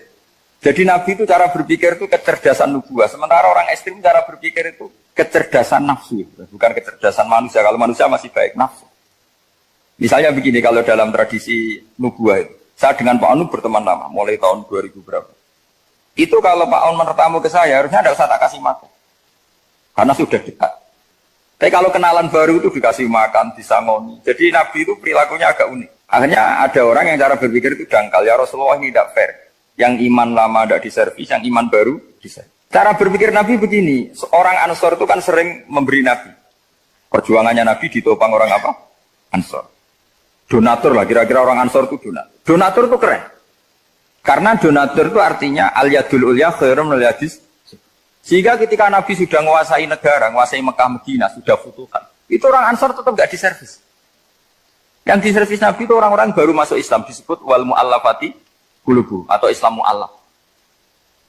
Jadi nabi itu cara berpikir itu kecerdasan nubuah. Sementara orang ekstrem cara berpikir itu kecerdasan nafsu, bukan kecerdasan manusia. Kalau manusia masih baik nafsu. Misalnya begini, kalau dalam tradisi nubuah itu, saya dengan Pak Anu berteman lama, mulai tahun 2000 berapa. Itu kalau Pak Anu bertamu ke saya, harusnya tidak usah tak kasih makan. Karena sudah dekat. Tapi kalau kenalan baru itu dikasih makan, disangoni. Jadi Nabi itu perilakunya agak unik. Akhirnya ada orang yang cara berpikir itu dangkal. Ya Rasulullah ini tidak fair. Yang iman lama tidak diservis, yang iman baru diservis. Cara berpikir Nabi begini, seorang Ansor itu kan sering memberi Nabi. Perjuangannya Nabi ditopang orang apa? Ansor. Donatur lah, kira-kira orang Ansor itu donatur. Donatur itu keren. Karena donatur itu artinya al-yadul ulya khairum al-yadis. Sehingga ketika Nabi sudah menguasai negara, menguasai Mekah Medina, sudah futuhan, itu orang Ansor tetap nggak diservis. Yang diservis Nabi itu orang-orang baru masuk Islam, disebut wal mu'allafati qulubuhum atau Islam mu'allaf.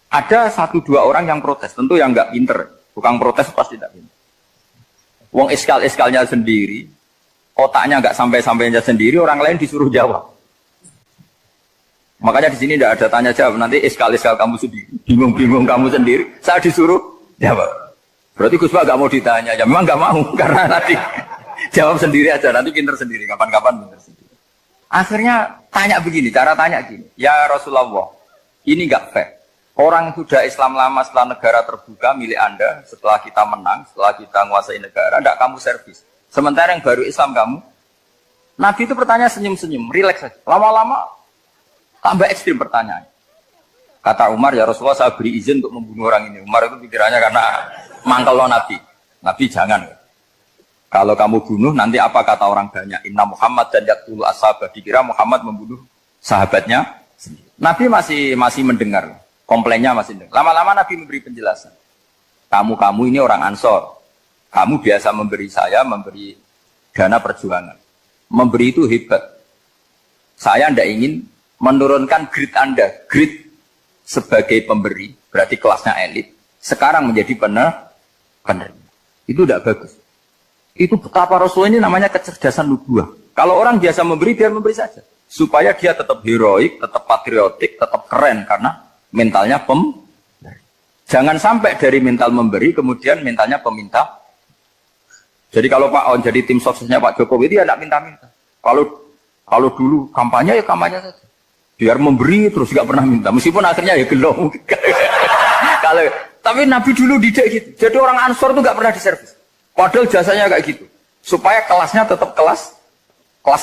Ada 1-2 orang yang protes, tentu yang nggak pinter, tukang protes pasti tidak pinter. Wong iskal-iskalnya sendiri, otaknya nggak sampai-sampainya sendiri, orang lain disuruh jawab. Makanya di sini tidak ada tanya jawab, nanti iskal-iskal kamu sendiri, bingung-bingung kamu sendiri, saya disuruh jawab. Berarti Gus Pak nggak mau ditanya, ya memang nggak mau, karena nanti jawab sendiri aja, nanti pinter sendiri, kapan-kapan pinter sendiri. Akhirnya tanya begini, cara tanya gini, ya Rasulullah, ini nggak fair. Orang sudah Islam lama setelah negara terbuka milik Anda, setelah kita menang, setelah kita menguasai negara, tidak kamu servis. Sementara yang baru Islam kamu, Nabi itu bertanya senyum-senyum, rileks saja. Lama-lama tambah ekstrim pertanyaan. Kata Umar, ya Rasulullah saya beri izin untuk membunuh orang ini. Umar itu pikirannya karena mangkel lo Nabi. Nabi jangan. Kalau kamu bunuh, nanti apa kata orang banyak? Inna Muhammad dan yaktul ashabah. Dikira Muhammad membunuh sahabatnya. Nabi masih mendengar. Komplainnya masih dengar. Lama-lama Nabi memberi penjelasan. Kamu ini orang Ansor. Kamu biasa memberi saya, memberi dana perjuangan. Memberi itu hebat. Saya tidak ingin menurunkan grade Anda. Grade sebagai pemberi, berarti kelasnya elit. Sekarang menjadi penerima. Itu tidak bagus. Itu betapa Rasul ini namanya kecerdasan nubuah. Kalau orang biasa memberi, biar memberi saja. Supaya dia tetap heroik, tetap patriotik, tetap keren. Karena mentalnya jangan sampai dari mental memberi kemudian mentalnya peminta. Jadi kalau Pak On jadi tim suksesnya Pak Jokowi dia tidak minta-minta. Kalau dulu kampanye ya kampanye saja. Biar memberi terus nggak pernah minta. Meskipun akhirnya ya gelong. Tapi Nabi dulu didik gitu. Jadi orang Ansor itu nggak pernah diservis. Padahal jasanya kayak gitu. Supaya kelasnya tetap kelas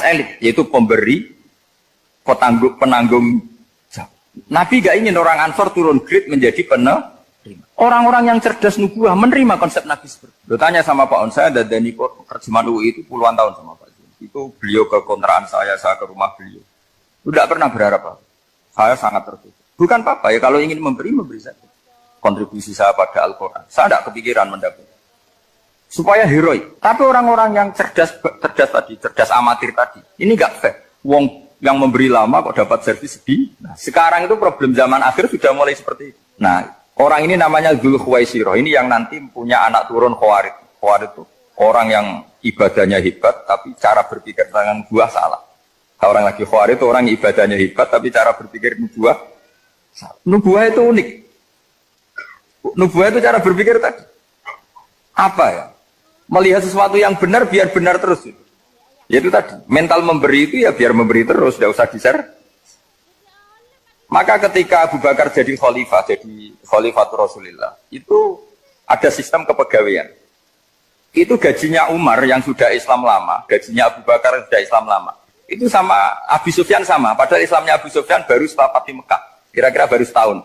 elit, yaitu pemberi penanggung jawab. Nabi gak ingin orang Ansor turun grade menjadi penerima. Orang-orang yang cerdas nubuah menerima konsep Nabi seperti itu. Lo tanya sama Pak On, saya dadani terjemahan UI itu puluhan tahun sama Pak Zul. Itu beliau ke kontrakan saya ke rumah beliau. Tidak pernah berharap apa. Saya sangat tertutup. Bukan apa-apa ya, kalau ingin memberi saja. Kontribusi saya pada Al-Quran. Saya tidak kepikiran mendapat. Supaya heroik. Tapi orang-orang yang cerdas amatir tadi, ini gak fair. Wong yang memberi lama kok dapat servis sedih. Nah, sekarang itu problem zaman akhir sudah mulai seperti itu. Nah, orang ini namanya Dzul Khuwaisirah. Ini yang nanti punya anak turun Khawarij. Khawarij itu orang yang ibadahnya hebat, tapi cara berpikir dengan buah salah. Orang lagi Khawarij itu orang ibadahnya hebat, tapi cara berpikir nubuah salah. Nubuah itu unik. Nubuah itu cara berpikir tadi. Apa ya? Melihat sesuatu yang benar biar benar terus. Yaitu tadi, mental memberi itu ya biar memberi terus, tidak usah di-share. Maka ketika Abu Bakar jadi Khalifatul Rasulillah, itu ada sistem kepegawaian. Itu gajinya Umar yang sudah Islam lama, gajinya Abu Bakar yang sudah Islam lama. Itu sama Abu Sufyan sama, padahal Islamnya Abu Sufyan baru setelah Fatih Mekah, kira-kira baru setahun.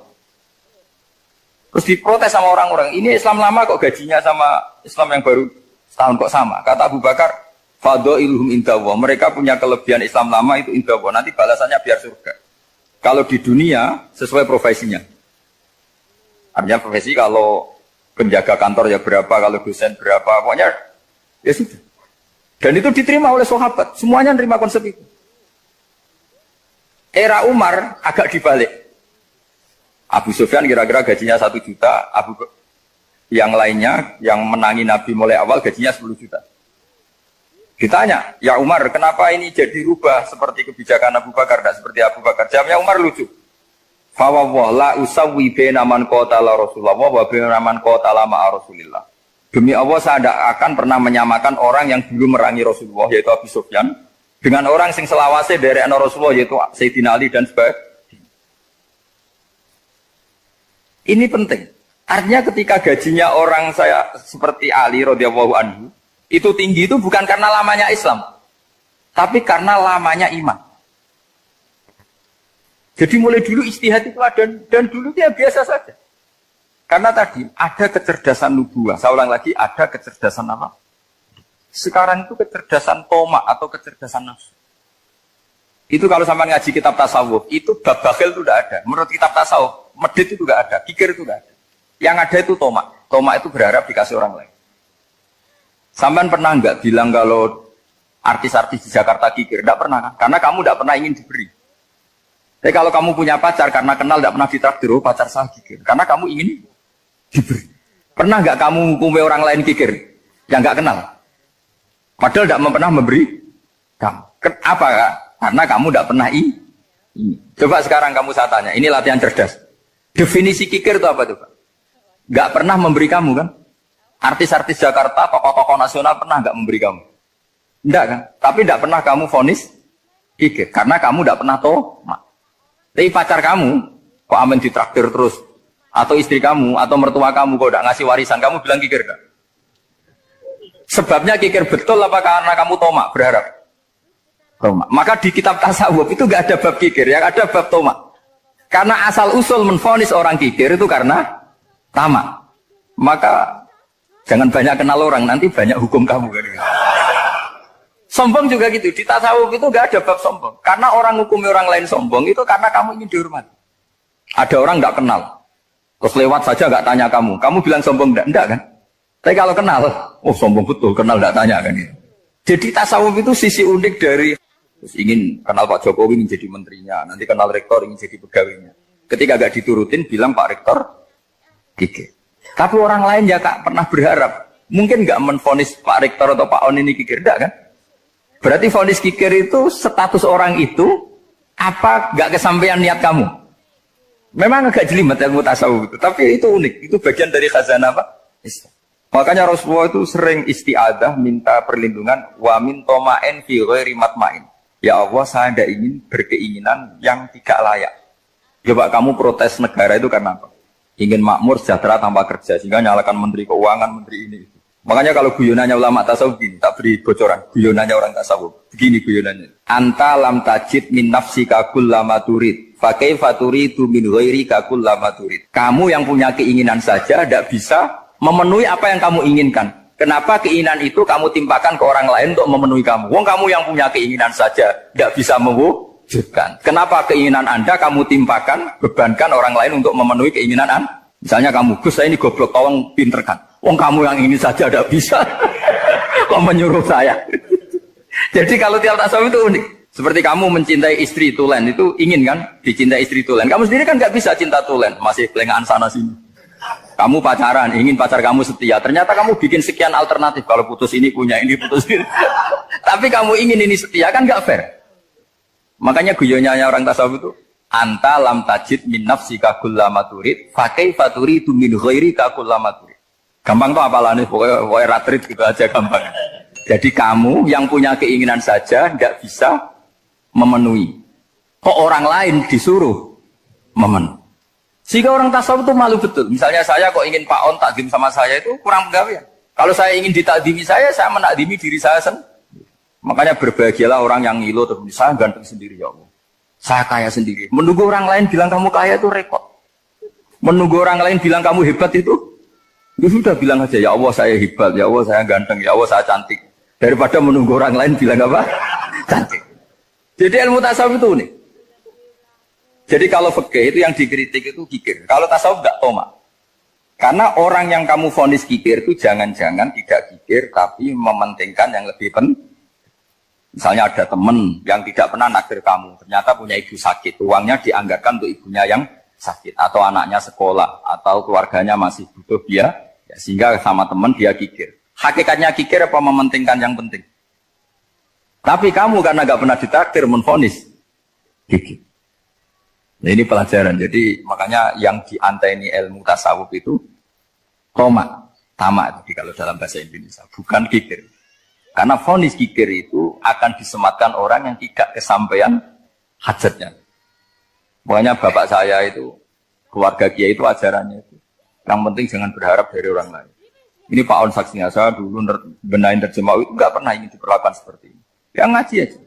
Terus diprotes sama orang-orang, ini Islam lama kok gajinya sama Islam yang baru setahun kok sama. Kata Abu Bakar, Fadha'iluhum indallah, mereka punya kelebihan Islam lama itu indallah, nanti balasannya biar surga. Kalau di dunia sesuai profesinya. Artinya profesi kalau penjaga kantor ya berapa, kalau dosen berapa, pokoknya ya sudah. Dan itu diterima oleh sahabat, semuanya nerima konsep itu. Era Umar agak dibalik. Abu Sufyan kira-kira gajinya 1 juta, yang lainnya yang menangi Nabi mulai awal gajinya 10 juta. Ditanya, ya Umar, kenapa ini jadi rubah seperti kebijakan Abu Bakar, tidak seperti Abu Bakar? Jawabnya Umar lucu. Fawwah la usawwi baina man qatala Rasulullah wa baina man qatala ma'a Rasulillah. Demi Allah saya tidak akan pernah menyamakan orang yang dulu merangi Rasulullah yaitu Abu Sufyan dengan orang sing selawase dari Rasulullah yaitu Sayyidina Ali dan sebagainya. Ini penting. Artinya ketika gajinya orang saya seperti Ali radhiyallahu anhu itu tinggi itu bukan karena lamanya Islam, tapi karena lamanya iman. Jadi mulai dulu ijtihad itu ada dan dulu dia biasa saja. Karena tadi ada kecerdasan nubuah. Saya ulang lagi, ada kecerdasan apa? Sekarang itu kecerdasan tomak atau kecerdasan nafsu. Itu kalau sampai ngaji kitab tasawuf, itu bab bakhil itu tidak ada. Menurut kitab tasawuf, medit itu tidak ada, kikir itu tidak ada. Yang ada itu tomak. Tomak itu berharap dikasih orang lain. Sampean pernah nggak bilang kalau artis-artis di Jakarta kikir? Tidak pernah kan? Karena kamu tidak pernah ingin diberi. Tapi kalau kamu punya pacar karena kenal tidak pernah ditraktir, oh pacar saya kikir. Karena kamu ingin diberi. Pernah nggak kamu hukumi orang lain kikir yang nggak kenal? Padahal tidak pernah memberi kamu. Apa kak? Karena kamu tidak pernah ini. Coba sekarang kamu saya tanya, ini latihan cerdas. Definisi kikir itu apa tuh Pak? Nggak pernah memberi kamu kan? Artis-artis Jakarta, tokoh-tokoh nasional pernah nggak memberi kamu? Enggak kan? Tapi tidak pernah kamu vonis kikir. Karena kamu tidak pernah tomak. Tapi pacar kamu, kok aman ditraktir terus? Atau istri kamu, atau mertua kamu, kok tidak ngasih warisan, kamu bilang kikir gak? Sebabnya kikir betul apa karena kamu tomak, berharap? Tomak. Maka di kitab tasawuf itu gak ada bab kikir, yang ada bab tomak. Karena asal usul menvonis orang kikir itu karena tamak. Maka jangan banyak kenal orang, nanti banyak hukum kamu. Sombong juga gitu, di tasawuf itu gak ada bab sombong. Karena orang hukumi orang lain sombong, itu karena kamu ingin dihormati. Ada orang gak kenal, terus lewat saja gak tanya kamu bilang sombong enggak kan? Tapi kalau kenal, oh sombong betul, kenal gak tanya kan? Jadi tasawuf itu sisi unik dari terus ingin kenal Pak Jokowi ingin jadi menterinya, nanti kenal rektor ingin jadi pegawainya. Ketika gak diturutin bilang Pak Rektor kikir. Tapi orang lain ya kak pernah berharap, mungkin gak menvonis Pak Rektor atau Pak On ini kikir, enggak kan? Berarti vonis kikir itu status orang itu apa gak kesampaian niat kamu? Memang agak jelimet ilmu tasawuf itu, tapi itu unik, itu bagian dari khazanah apa? Islam. Makanya Rasulullah itu sering isti'adah minta perlindungan wa min toma'in fi ghairi matma'in. Ya Allah, saya tidak ingin berkeinginan yang tidak layak. Coba kamu protes negara itu karena apa? Ingin makmur sejahtera tanpa kerja, sehingga nyalakan menteri keuangan, menteri ini. Makanya kalau guyonannya ulama tasawuf gini, tak beri bocoran. Guyonannya orang tasawuf. Begini guyonannya. Anta lam tajid min nafsika kullama turid. Fa kaifa turidu min ghairika kullama turid. Kamu yang punya keinginan saja tidak bisa memenuhi apa yang kamu inginkan. Kenapa keinginan itu kamu timpakan ke orang lain untuk memenuhi kamu? Wong kamu yang punya keinginan saja tidak bisa mewujudkan. Kenapa keinginan Anda kamu timpakan, bebankan orang lain untuk memenuhi keinginan Anda? Misalnya kamu, Gus saya ini goblok, tolong pinterkan. Wong kamu yang ini saja tidak bisa. Kok menyuruh saya? Jadi kalau tiap tasawuf itu unik. Seperti kamu mencintai istri tulen, itu ingin kan dicintai istri tulen. Kamu sendiri kan nggak bisa cinta tulen, masih pelengahan sana sini. Kamu pacaran, ingin pacar kamu setia. Ternyata kamu bikin sekian alternatif. Kalau putus ini punya ini, putus ini. Tapi kamu ingin ini setia, kan nggak fair. Makanya guyonanya orang tasawuf itu, anta lam tajid min nafsika kullama turid, fa kaifa turidu min ghairika kullama turid. Gampang tuh apalane, pokoknya ratrit gitu aja gampang. Jadi kamu yang punya keinginan saja tidak bisa memenuhi. Kok orang lain disuruh memenuhi. Sehingga orang tasawuf itu malu betul. Misalnya saya kok ingin Pak On takdim sama saya itu kurang pegawaian. Kalau saya ingin ditakdimi saya menakdimi diri saya sendiri. Makanya berbahagialah orang yang ngilu terus saya ganteng sendiri ya Allah. Saya kaya sendiri. Menunggu orang lain bilang kamu kaya itu repot. Menunggu orang lain bilang kamu hebat itu, ya sudah bilang aja ya Allah saya hebat, ya Allah saya ganteng, ya Allah saya cantik. Daripada menunggu orang lain bilang apa? Cantik. Jadi ilmu tasawuf itu nih. Jadi kalau fikih itu yang dikritik itu kikir. Kalau tasawuf enggak toma. Karena orang yang kamu vonis kikir itu jangan-jangan tidak kikir tapi mementingkan yang lebih penting. Misalnya ada teman yang tidak pernah naksir kamu, ternyata punya ibu sakit, uangnya dianggarkan untuk ibunya yang sakit, atau anaknya sekolah, atau keluarganya masih butuh dia, ya, sehingga sama teman dia kikir. Hakikatnya kikir apa mementingkan yang penting? Tapi kamu karena nggak pernah ditakdir menvonis kikir. Nah ini pelajaran. Jadi makanya yang dianteni ilmu tasawuf itu tamak itu kalau dalam bahasa Indonesia, bukan kikir. Karena vonis kikir itu akan disematkan orang yang tidak kesampaian hajatnya. Pokoknya bapak saya itu, keluarga kiai itu ajarannya itu. Yang penting jangan berharap dari orang lain. Ini Pak On saksinya, saya dulu benahin terjemah itu nggak pernah ingin diperlakukan seperti ini. Ya ngaji aja.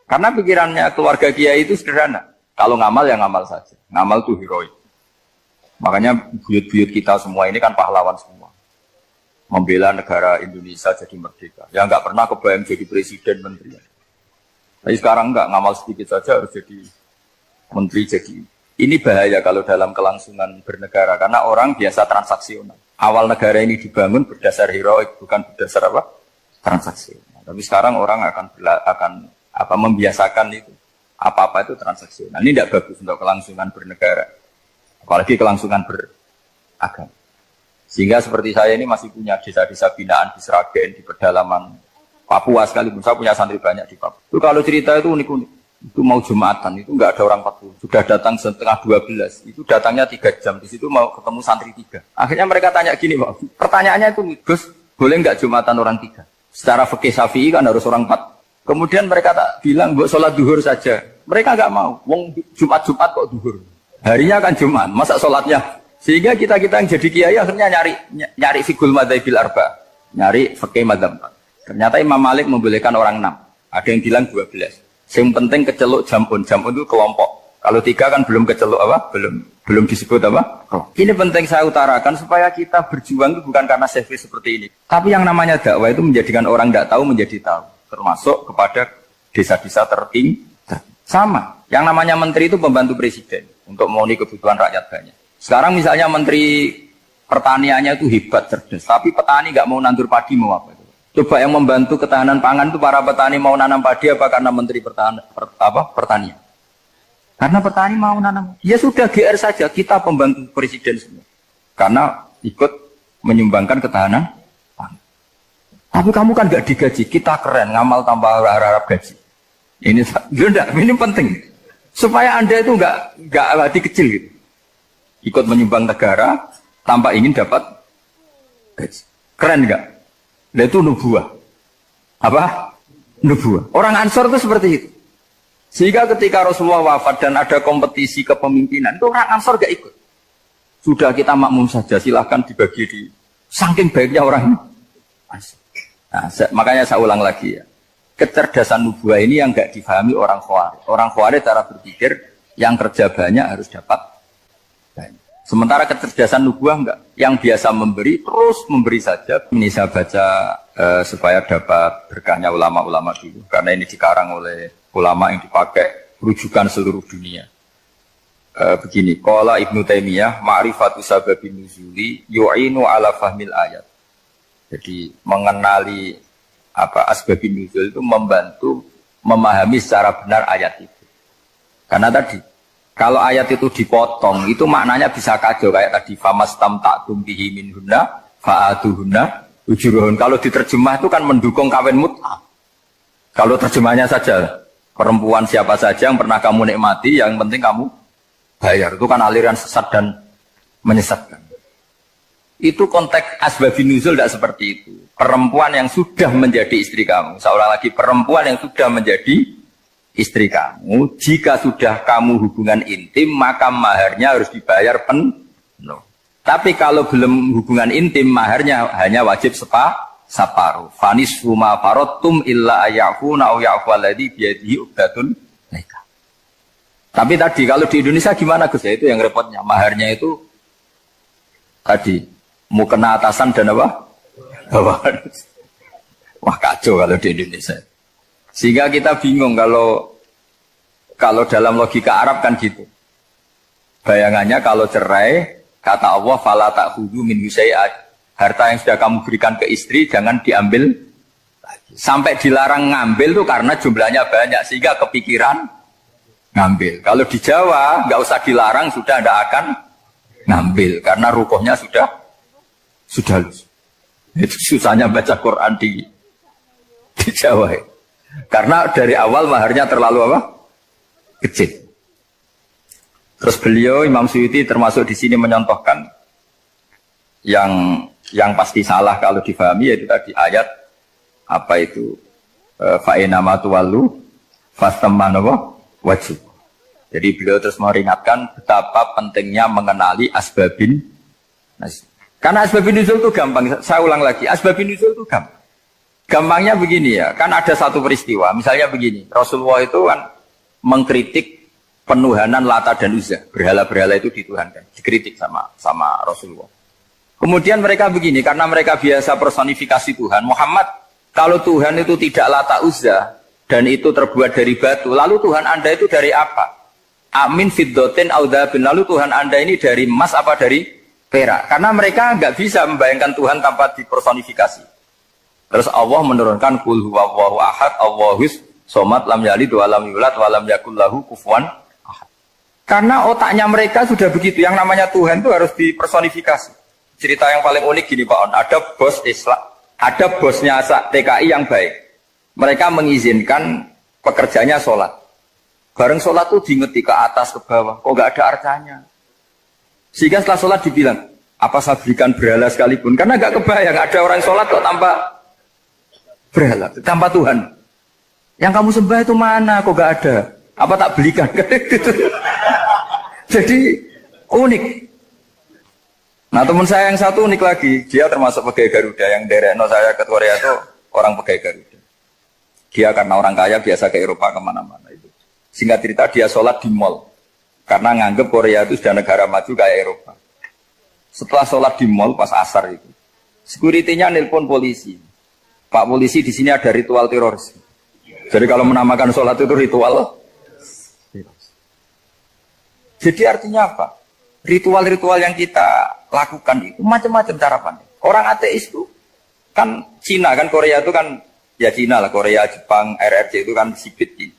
Karena pikirannya keluarga kiai itu sederhana. Kalau ngamal ya ngamal saja. Ngamal itu heroik. Makanya buyut-buyut kita semua ini kan pahlawan semua. Membela negara Indonesia jadi merdeka. Ya nggak pernah kebayang jadi presiden, menteri. Tapi sekarang nggak, ngamal sedikit saja harus jadi menteri. Jadi ini bahaya kalau dalam kelangsungan bernegara karena orang biasa transaksional. Awal negara ini dibangun berdasar heroik, bukan berdasar apa? Transaksional. Tapi sekarang orang akan membiasakan itu. Apa-apa itu transaksional. Ini tidak bagus untuk kelangsungan bernegara. Apalagi kelangsungan beragama. Sehingga seperti saya ini masih punya desa-desa binaan di Sragen, di pedalaman Papua sekalipun. Saya punya santri banyak di Papua. Itu kalau cerita itu unik-unik. Itu mau Jumatan, itu nggak ada orang 40. Sudah datang setengah 12. Itu datangnya 3 jam. Di situ mau ketemu santri 3. Akhirnya mereka tanya gini, Pak. Pertanyaannya itu, Gus, boleh nggak Jumatan orang 3? Secara fikih Syafi'i kan harus orang 4. Kemudian mereka tak bilang, buat sholat duhur saja. Mereka nggak mau. Wong Jumat-Jumat kok duhur. Harinya kan Jumat, masa sholatnya? Sehingga kita-kita yang jadi kiai akhirnya nyari fikul madzhabil arba, nyari fikih madzhab 4. Ternyata Imam Malik membolehkan orang 6. Ada yang bilang 12. Yang penting keceluk jamun itu kelompok. Kalau 3 kan belum keceluk apa? Belum disebut apa? Ini penting saya utarakan supaya kita berjuang itu bukan karena selfie seperti ini. Tapi yang namanya dakwah itu menjadikan orang tidak tahu menjadi tahu. Termasuk kepada desa-desa tertinggi. Sama. Yang namanya menteri itu pembantu presiden untuk memenuhi kebutuhan rakyat banyak. Sekarang misalnya menteri pertaniannya itu hebat, cerdas. Tapi petani nggak mau nandur padi, mau apa? Coba yang membantu ketahanan pangan itu para petani mau nanam padi apa karena menteri pertanian? Karena petani mau nanam. Ya sudah GR saja, kita pembantu presiden semua. Karena ikut menyumbangkan ketahanan pangan. Tapi kamu kan nggak digaji, kita keren, ngamal tanpa harap gaji. Ini penting. Supaya Anda itu nggak hati kecil gitu. Ikut menyumbang negara tanpa ingin dapat gaji. Keren nggak? Nah itu nubuah. Apa? Nubuah. Orang Ansor itu seperti itu. Sehingga ketika Rasulullah wafat dan ada kompetisi kepemimpinan, itu orang Ansor gak ikut. Sudah kita makmum saja, silahkan dibagi di... Saking baiknya orang ini. Nah, makanya saya ulang lagi ya. Kecerdasan nubuah ini yang nggak difahami orang Khawarij. Orang Khawarij cara berpikir yang kerja banyak harus dapat banyak. Sementara kecerdasan nubuah enggak. Yang biasa memberi terus memberi saja. Ini saya baca supaya dapat berkahnya ulama-ulama dulu. Karena ini dikarang oleh ulama yang dipakai rujukan seluruh dunia. Begini, qala Ibnu Taimiyah ma'rifatu sababin nuzuli yu'inu ala fahmil ayat. Jadi mengenali asbabun nuzul itu membantu memahami secara benar ayat itu. Karena tadi kalau ayat itu dipotong itu maknanya bisa kacau kayak tadi famastamta'tum bihi minhunna fa'atuhunna ujurun. Kalau diterjemah itu kan mendukung kawin mut'ah. Kalau terjemahnya saja perempuan siapa saja yang pernah kamu nikmati yang penting kamu bayar, itu kan aliran sesat dan menyesatkan. Itu konteks asbabun nuzul tidak seperti itu. Perempuan yang sudah menjadi istri kamu, seorang lagi perempuan yang sudah menjadi istri kamu, jika sudah kamu hubungan intim maka maharnya harus dibayar penuh. Tapi kalau belum hubungan intim maharnya hanya wajib separuh. Fanisfu ma faradtum illa ayafuna aw ya'fu alladhi biyadihi uqdatun nikah. Tapi tadi kalau di Indonesia gimana Gus? Ya itu yang repotnya. Maharnya itu tadi mau kena atasan dan apa? Bawahan. Wah kacau kalau di Indonesia. Sehingga kita bingung kalau dalam logika Arab kan gitu. Bayangannya kalau cerai, kata Allah fala ta'khudhu min syai'at. Harta yang sudah kamu berikan ke istri jangan diambil lagi. Sampai dilarang ngambil tuh karena jumlahnya banyak sehingga kepikiran ngambil. Kalau di Jawa nggak usah dilarang sudah tidak akan ngambil karena rukuhnya sudah lusuh. Itu susahnya baca Quran di Jawa. Karena dari awal maharnya terlalu apa? Kecil. Terus beliau Imam Suyuti termasuk di sini menyontohkan yang pasti salah kalau difahami yaitu tadi ayat apa itu fa'inama tuwallu fastammanwa wajib. Jadi beliau terus meringatkan betapa pentingnya mengenali asbabin. Karena asbabin nuzul itu gampang. Saya ulang lagi, asbabin nuzul itu gampang. Gampangnya begini ya, kan ada satu peristiwa. Misalnya begini, Rasulullah itu kan mengkritik penuhanan Lata dan Uzza. Berhala-berhala itu dituhankan, dikritik sama Rasulullah. Kemudian mereka begini, karena mereka biasa personifikasi Tuhan. Muhammad, kalau Tuhan itu tidak Lata Uzza dan itu terbuat dari batu, lalu Tuhan Anda itu dari apa? Amin fiddotin audabin. Lalu Tuhan Anda ini dari emas apa dari perak? Karena mereka nggak bisa membayangkan Tuhan tanpa dipersonifikasi. Terus Allah menurunkan qul huwallahu ahad, Allahus somad, lam yalid wa lam yulad wa lam yakul lahu kufuwan ahad. Karena otaknya mereka sudah begitu. Yang namanya Tuhan itu harus dipersonifikasi. Cerita yang paling unik gini Pak On, ada bos Islam, ada bosnya TKI yang baik. Mereka mengizinkan pekerjanya sholat. Bareng sholat tuh diingeti ke atas ke bawah, kok nggak ada arcanya. Sehingga setelah sholat dibilang, apa saya berikan berhala sekalipun? Karena nggak kebayang ada orang sholat kok tanpa berhala, tanpa Tuhan. Yang kamu sembah itu mana? Kok nggak ada? Apa tak belikan? Jadi unik. Nah teman saya yang satu unik lagi, dia termasuk pegawai Garuda yang derekno saya ke Korea itu orang pegawai Garuda. Dia karena orang kaya biasa ke Eropa kemana-mana itu. Singkat cerita dia sholat di mall karena nganggep Korea itu sudah negara maju kayak Eropa. Setelah sholat di mall pas asar itu, security-nya nelpon polisi. Pak polisi di sini ada ritual teroris. Jadi kalau menamakan sholat itu ritual. Jadi artinya apa? Ritual-ritual yang kita lakukan itu macam-macam cara pandang. Orang ateis itu kan Cina kan Korea itu kan ya Cina lah, Korea, Jepang, RRC itu kan sipit gitu.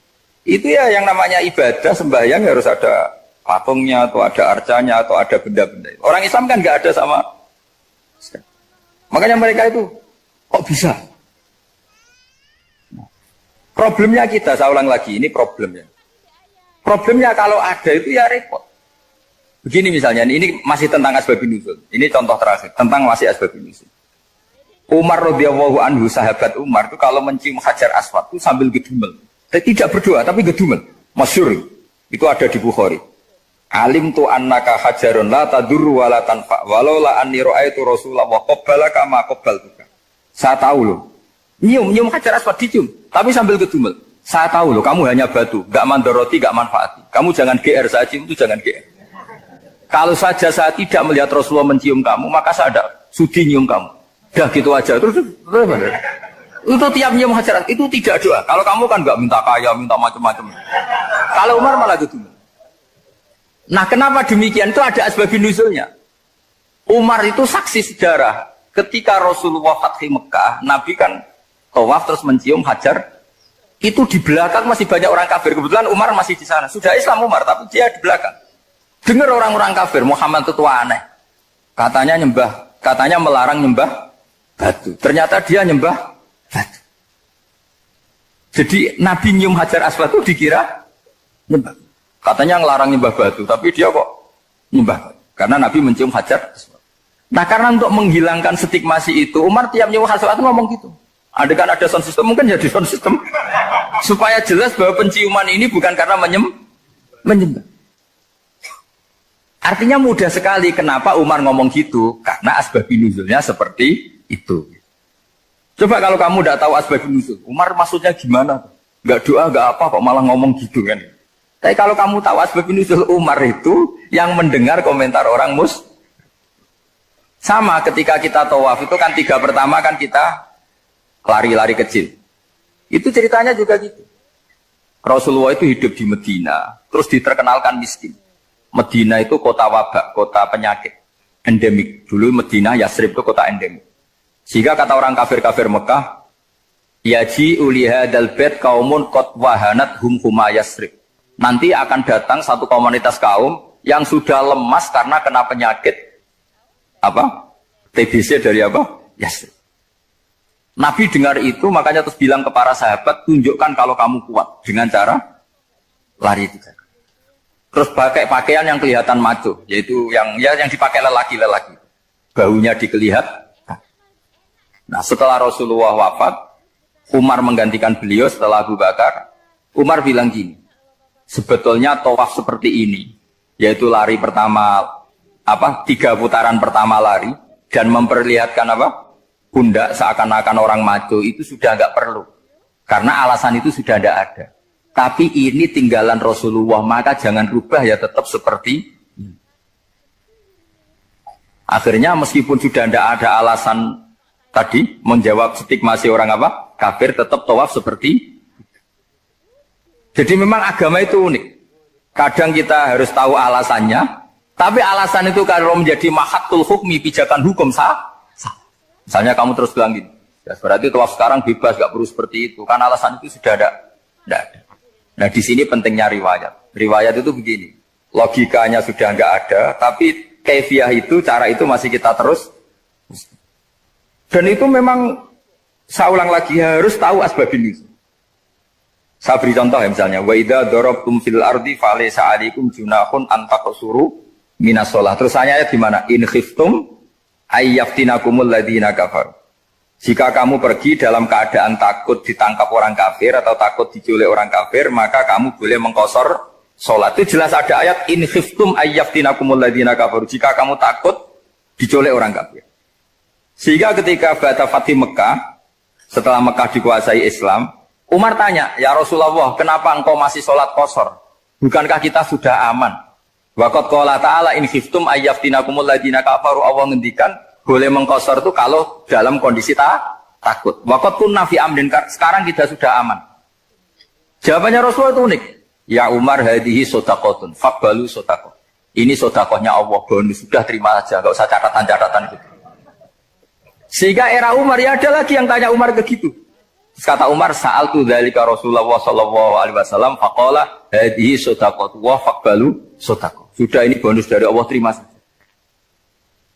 Itu ya yang namanya ibadah sembahyang harus ada patungnya atau ada arcanya atau ada benda-benda. Orang Islam kan nggak ada sama. Makanya mereka itu kok bisa? Nah, problemnya kita, saya ulang lagi, ini problemnya. Problemnya kalau ada itu ya repot. Begini misalnya, ini masih tentang asbabun nuzul. Ini contoh terakhir tentang masih asbabun nuzul. Umar radhiyallahu anhu, sahabat Umar itu kalau mencium Hajar Aswad itu sambil gedumel. Tidak berdoa tapi gedumel. Masyhur. Itu ada di Bukhari. Alim tu annaka hajarun la tadur wa la tanfa walau la anni ra'aitu Rasulullah wa qabbalaka ma qabbaltuka. Saya tahu loh. Nyium Hajar Aswad dicium, tapi sambil gedumel. Saya tahu loh, kamu hanya batu, gak mandoroti, gak manfaati. Kamu jangan GR, saya cium itu jangan GR. Kalau saja saya tidak melihat Rasulullah mencium kamu, maka saya ada sudi nyium kamu. Dah gitu aja. Terus itu tiap nyium Hajar Aswad, itu tidak doa. Kalau kamu kan gak minta kaya, minta macam-macam. Kalau Umar malah gedumel. Nah kenapa demikian? Itu ada asbabun nuzulnya. Umar itu saksi sejarah. Ketika Rasulullah Fathi Mekah, Nabi kan tawaf terus mencium Hajar. Itu di belakang masih banyak orang kafir. Kebetulan Umar masih di sana. Sudah Islam Umar, tapi dia di belakang. Dengar orang-orang kafir, Muhammad itu tua aneh. Katanya melarang nyembah batu. Ternyata dia nyembah batu. Jadi Nabi nyium Hajar Aswad itu dikira nyembah. Katanya ngelarang nyembah batu, tapi dia kok nyembah batu. Karena Nabi mencium Hajar Aswad. Nah karena untuk menghilangkan stigmasi itu, Umar tiap nyium Hajar Aswad memang gitu. Kan ada sound system, mungkin jadi sound system. Supaya jelas bahwa penciuman ini bukan karena menyembah. Artinya mudah sekali kenapa Umar ngomong gitu. Karena asbabun nuzulnya seperti itu. Coba kalau kamu tidak tahu asbabun nuzul, Umar maksudnya gimana? Gak doa, gak apa, kok malah ngomong gitu kan. Tapi kalau kamu tahu asbabun nuzul Umar itu yang mendengar komentar orang sama ketika kita tawaf itu kan 3 pertama kan kita lari-lari kecil. Itu ceritanya juga gitu. Rasulullah itu hidup di Medina, terus diterkenalkan miskin. Medina itu kota wabak, kota penyakit, endemik. Dulu Medina, Yasrib itu kota endemik. Sehingga kata orang kafir-kafir Mekah, yaji ulihadal bait kaumun qad wahanat huma Yasrib. Nanti akan datang satu komunitas kaum yang sudah lemas karena kena penyakit TBC dari Yasrib. Nabi dengar itu, makanya terus bilang ke para sahabat, tunjukkan kalau kamu kuat dengan cara lari 3 kali. Terus pakai pakaian yang kelihatan maco, yaitu yang dipakai lelaki-lelaki. Bahunya dikelihatan. Nah, setelah Rasulullah wafat, Umar menggantikan beliau setelah Abu Bakar. Umar bilang gini, sebetulnya tawaf seperti ini, yaitu lari pertama 3 putaran pertama lari dan memperlihatkan pundak seakan-akan orang maco itu sudah nggak perlu karena alasan itu sudah tidak ada. Tapi ini tinggalan Rasulullah, maka jangan rubah ya, tetap seperti ini. Akhirnya meskipun sudah tidak ada alasan tadi menjawab stigmasi orang kafir, tetap tawaf seperti itu. Jadi memang agama itu unik. Kadang kita harus tahu alasannya, tapi alasan itu kalau menjadi mahatul hukmi, pijakan hukum sah. Misalnya kamu terus bilang gini, ya berarti tawaf sekarang bebas, gak perlu seperti itu. Kan alasan itu sudah ada. Nah di sini pentingnya riwayat. Riwayat itu begini, logikanya sudah nggak ada, tapi kaifiah itu, cara itu masih kita terus. Dan itu memang, saya ulang lagi, harus tahu asbabun nuzul. Saya beri contoh ya misalnya, wa idza darabtum fil ardi falaysa 'alaikum junahun an taqsuru minas shalah. Terus ayatnya di mana? In khiftum ayyaftinakumul ladzina kafar. Jika kamu pergi dalam keadaan takut ditangkap orang kafir atau takut diculik orang kafir, maka kamu boleh mengqasar salat. Itu jelas ada ayat in khiftum ayyaftinakumul ladzina kafar. Jika kamu takut diculik orang kafir. Sehingga ketika Ba'da Fathi Mekah, setelah Mekah dikuasai Islam, Umar tanya, "Ya Rasulullah, kenapa engkau masih salat qasar? Bukankah kita sudah aman?" Waqad qala ta'ala in khiftum ayyaftinakumul ladzina kafaru, Allah ngendikan boleh mengqasar itu kalau dalam kondisi takut. Waqad kunna fi amrin, sekarang kita sudah aman. Jawabannya Rasulullah itu unik. Ya Umar, hadhihi shadaqatun faqbalu shadaqah. Ini sedekahnya Allah, bonus, sudah terima saja, enggak usah catatan-catatan gitu. Sehingga era Umar ya ada lagi yang tanya Umar begitu. Kata Umar, sa'altu dzalika Rasulullah sallallahu alaihi wasallam faqala hadhihi shadaqatu wa faqbalu shadaqah. Sudah ini bonus dari Allah, terima saja.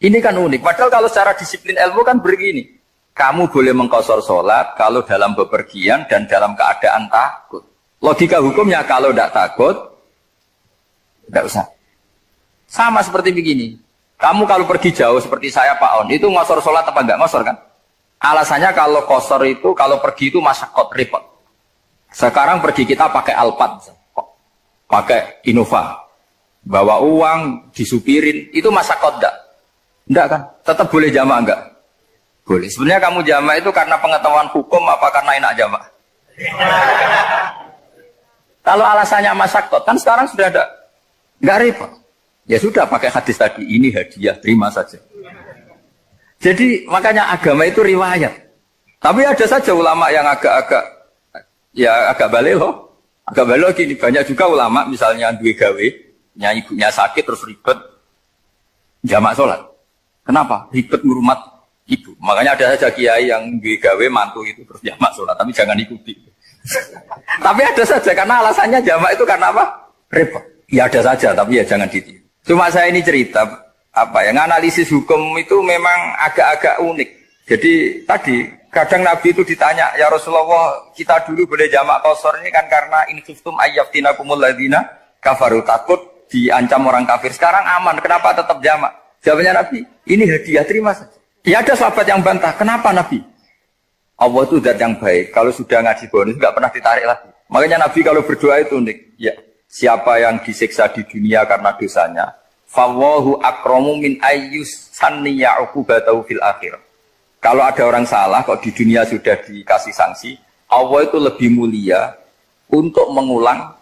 Ini kan unik. Padahal kalau secara disiplin ilmu kan begini. Kamu boleh mengqasar sholat kalau dalam bepergian dan dalam keadaan takut. Logika hukumnya kalau tidak takut, tidak usah. Sama seperti begini. Kamu kalau pergi jauh seperti saya Pak On, itu ngosor sholat apa enggak ngosor kan? Alasannya kalau kosor itu, kalau pergi itu masyakot, repot. Sekarang pergi kita pakai Alphard, pakai Innova. Bawa uang, disupirin, itu masyakot enggak? Enggak kan? Tetap boleh jamaah enggak? Boleh. Sebenarnya kamu jamak itu karena pengetahuan hukum apa karena enak jamak? Kalau alasannya masyakot, kan sekarang sudah ada. Nggak repot. Ya sudah pakai hadis tadi, ini hadiah, terima saja. Jadi makanya agama itu riwayat. Tapi ada saja ulama yang agak balik loh. Agak balik gini, banyak juga ulama misalnya duwe gawe, ibunya sakit terus ribet jamak sholat. Kenapa? Ribet ngurmat ibu. Makanya ada saja kiai yang duwe gawe mantu itu terus jamak sholat, tapi jangan ikuti. Tapi ada saja karena alasannya jamak itu karena apa? Repot. Ya ada saja, tapi ya jangan ditiru. Cuma saya ini cerita analisis hukum itu memang agak-agak unik. Jadi tadi kadang Nabi itu ditanya, ya Rasulullah kita dulu boleh jamak qasar ini kan karena in khiftum ayyafinakumul ladzina kafaru, takut diancam orang kafir. Sekarang aman, kenapa tetap jamak? Jawabnya Nabi, ini hadiah, terima saja. Ya ada sahabat yang bantah, kenapa Nabi? Allah itu zat yang baik, kalau sudah ngaji bonus nggak pernah ditarik lagi. Makanya Nabi kalau berdoa itu unik. Ya, siapa yang disiksa di dunia karena dosanya, fawahu akramu min ayyus sanniya uqubatahu fil akhir. Kalau ada orang salah kok di dunia sudah dikasih sanksi, Allah itu lebih mulia untuk mengulang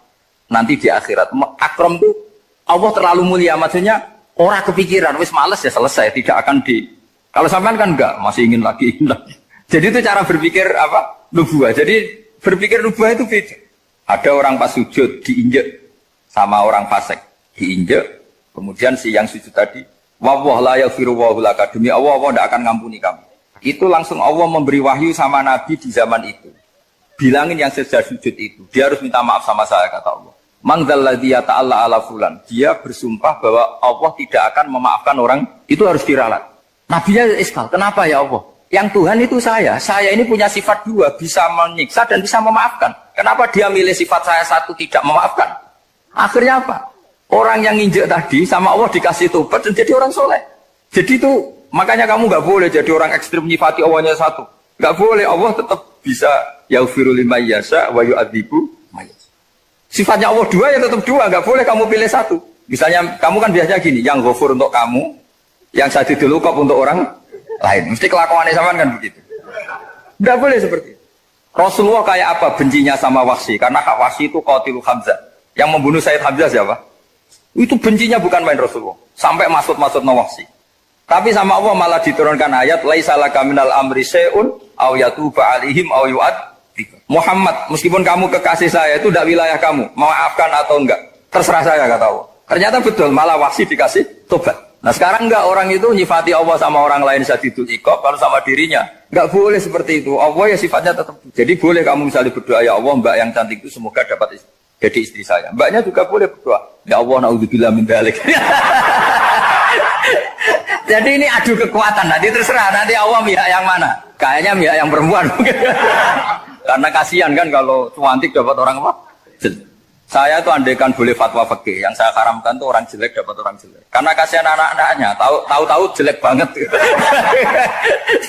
nanti di akhirat. Akram itu Allah terlalu mulia, maksudnya orang kepikiran wis males ya selesai, tidak akan di. Kalau sampean kan enggak, masih ingin lagi. Jadi itu cara berpikir nubuah. Jadi berpikir nubuah itu beda. Ada orang pas sujud diinjek sama orang fasik, diinjek. Kemudian si yang sujud tadi, wallahu la yaghfiru wa laka, demi Allah tidak akan ngampuni kamu. Itu langsung Allah memberi wahyu sama Nabi di zaman itu. Bilangin yang sedang sujud itu, dia harus minta maaf sama saya, kata Allah. Mangdalladzi ta'alla ala fulan. Dia bersumpah bahwa Allah tidak akan memaafkan orang, itu harus diralat. Nabinya iskal, kenapa ya Allah? Yang Tuhan itu saya ini punya sifat dua, bisa menyiksa dan bisa memaafkan. Kenapa dia milih sifat saya satu tidak memaafkan? Akhirnya apa? Orang yang nginjek tadi sama Allah dikasih tobat dan jadi orang soleh. Jadi itu makanya kamu nggak boleh jadi orang ekstrim nyifati Allahnya satu. Nggak boleh, Allah tetap bisa yaghfiru liman yasha wa yu'adzibu man yasha. Sifatnya Allah dua ya tetap dua, nggak boleh kamu pilih satu. Misalnya kamu kan biasanya gini, yang ghafur untuk kamu, yang sadidul uqab untuk orang lain. Mesti kelakuannya sama kan begitu. Nggak boleh seperti itu. Rasulullah kayak apa bencinya sama Wahsy? Karena Wahsy itu qatilu Hamzah. Yang membunuh Sayyid Hamzah siapa? Itu bencinya bukan main Rasulullah. Sampai maksud-maksud Wahsy. Tapi sama Allah malah diturunkan ayat laisa laka minal amri syai'un aw yatuba alaihim aw yu'adzib. Muhammad, meskipun kamu kekasih saya itu tidak wilayah kamu, maafkan atau enggak, terserah saya, kata Allah. Ternyata betul, malah Wahsy dikasih tobat. Nah sekarang enggak, orang itu nyifati Allah sama orang lain syadidul iqab, kalau sama dirinya enggak boleh seperti itu. Allah ya sifatnya tetap. Jadi boleh kamu misalnya berdoa, ya Allah mbak yang cantik itu semoga dapat jadi istri saya. Mbaknya juga boleh berdoa, ya Allah naudzubillah min dzalik. Jadi ini adu kekuatan, nanti terserah, nanti Allah pihak yang mana? Kayaknya pihak yang perempuan mungkin. Karena kasihan kan kalau cantik dapat orang apa? Saya tuh andaikan boleh fatwa fikih, yang saya haramkan tuh orang jelek dapat orang jelek. Karena kasihan anak-anaknya, tahu-tahu jelek banget.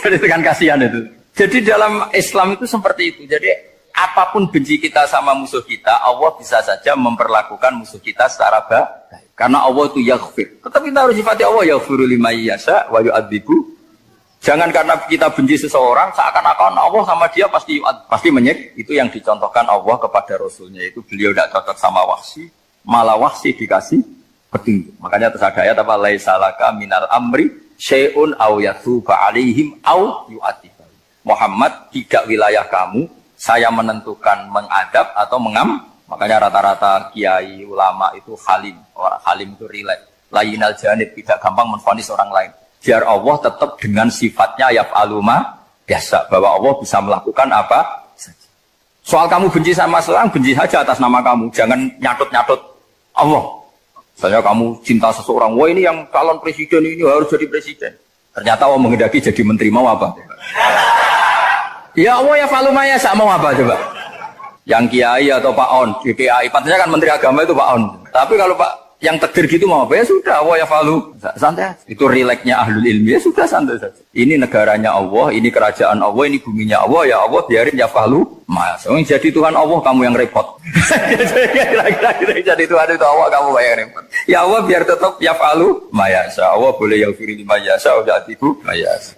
Jadi itu kan kasihan itu. Jadi dalam Islam itu seperti itu. Jadi apapun benci kita sama musuh kita, Allah bisa saja memperlakukan musuh kita secara baik. Karena Allah itu yaghfir. Tetapi kita harus sifati Allah yaghfiru liman yasha wa yu'adzibu. Jangan karena kita benci seseorang seakan-akan Allah sama dia pasti menyek. Itu yang dicontohkan Allah kepada Rasulnya, itu beliau tidak cocok sama Wahsy, malah Wahsy dikasih petunjuk. Makanya terus ada ayat apa? Laisa laka minal amri syai'un aw yatuba alaihim aw yu'adzib. Muhammad, tidak wilayah kamu, saya menentukan mengadab atau mengam. Makanya rata-rata kiai ulama itu halim. Orang halim itu rileks. Layinal janib, tidak gampang menvonis orang lain. Biar Allah tetap dengan sifatnya yaf'alu ma biasa, bahwa Allah bisa melakukan apa saja. Soal kamu benci sama seorang, benci saja atas nama kamu. Jangan nyatut-nyatut Allah. Misalnya kamu cinta seseorang, wah ini yang calon presiden ini harus jadi presiden. Ternyata Allah menghendaki jadi menteri, mau apa? Ya Allah yaf'alu ma biasa, mau apa coba? Yang kiai atau Pak On, kiai, patutnya kan menteri agama itu Pak On. Tapi kalau Pak yang takdir gitu mau apa ya sudah, Allah ya falu, santai. Itu rileksnya ahlul ilmi, ya sudah santai saja. Ini negaranya Allah, ini kerajaan Allah, ini buminya Allah, ya Allah biarin ya falu. Mas, jadi Tuhan Allah kamu yang repot. Jadi Tuhan itu Allah kamu yang repot. Ya Allah biar tetap ya falu, mayasa. Allah boleh yaghfir liman yasha wa yu'adzibu mayasa.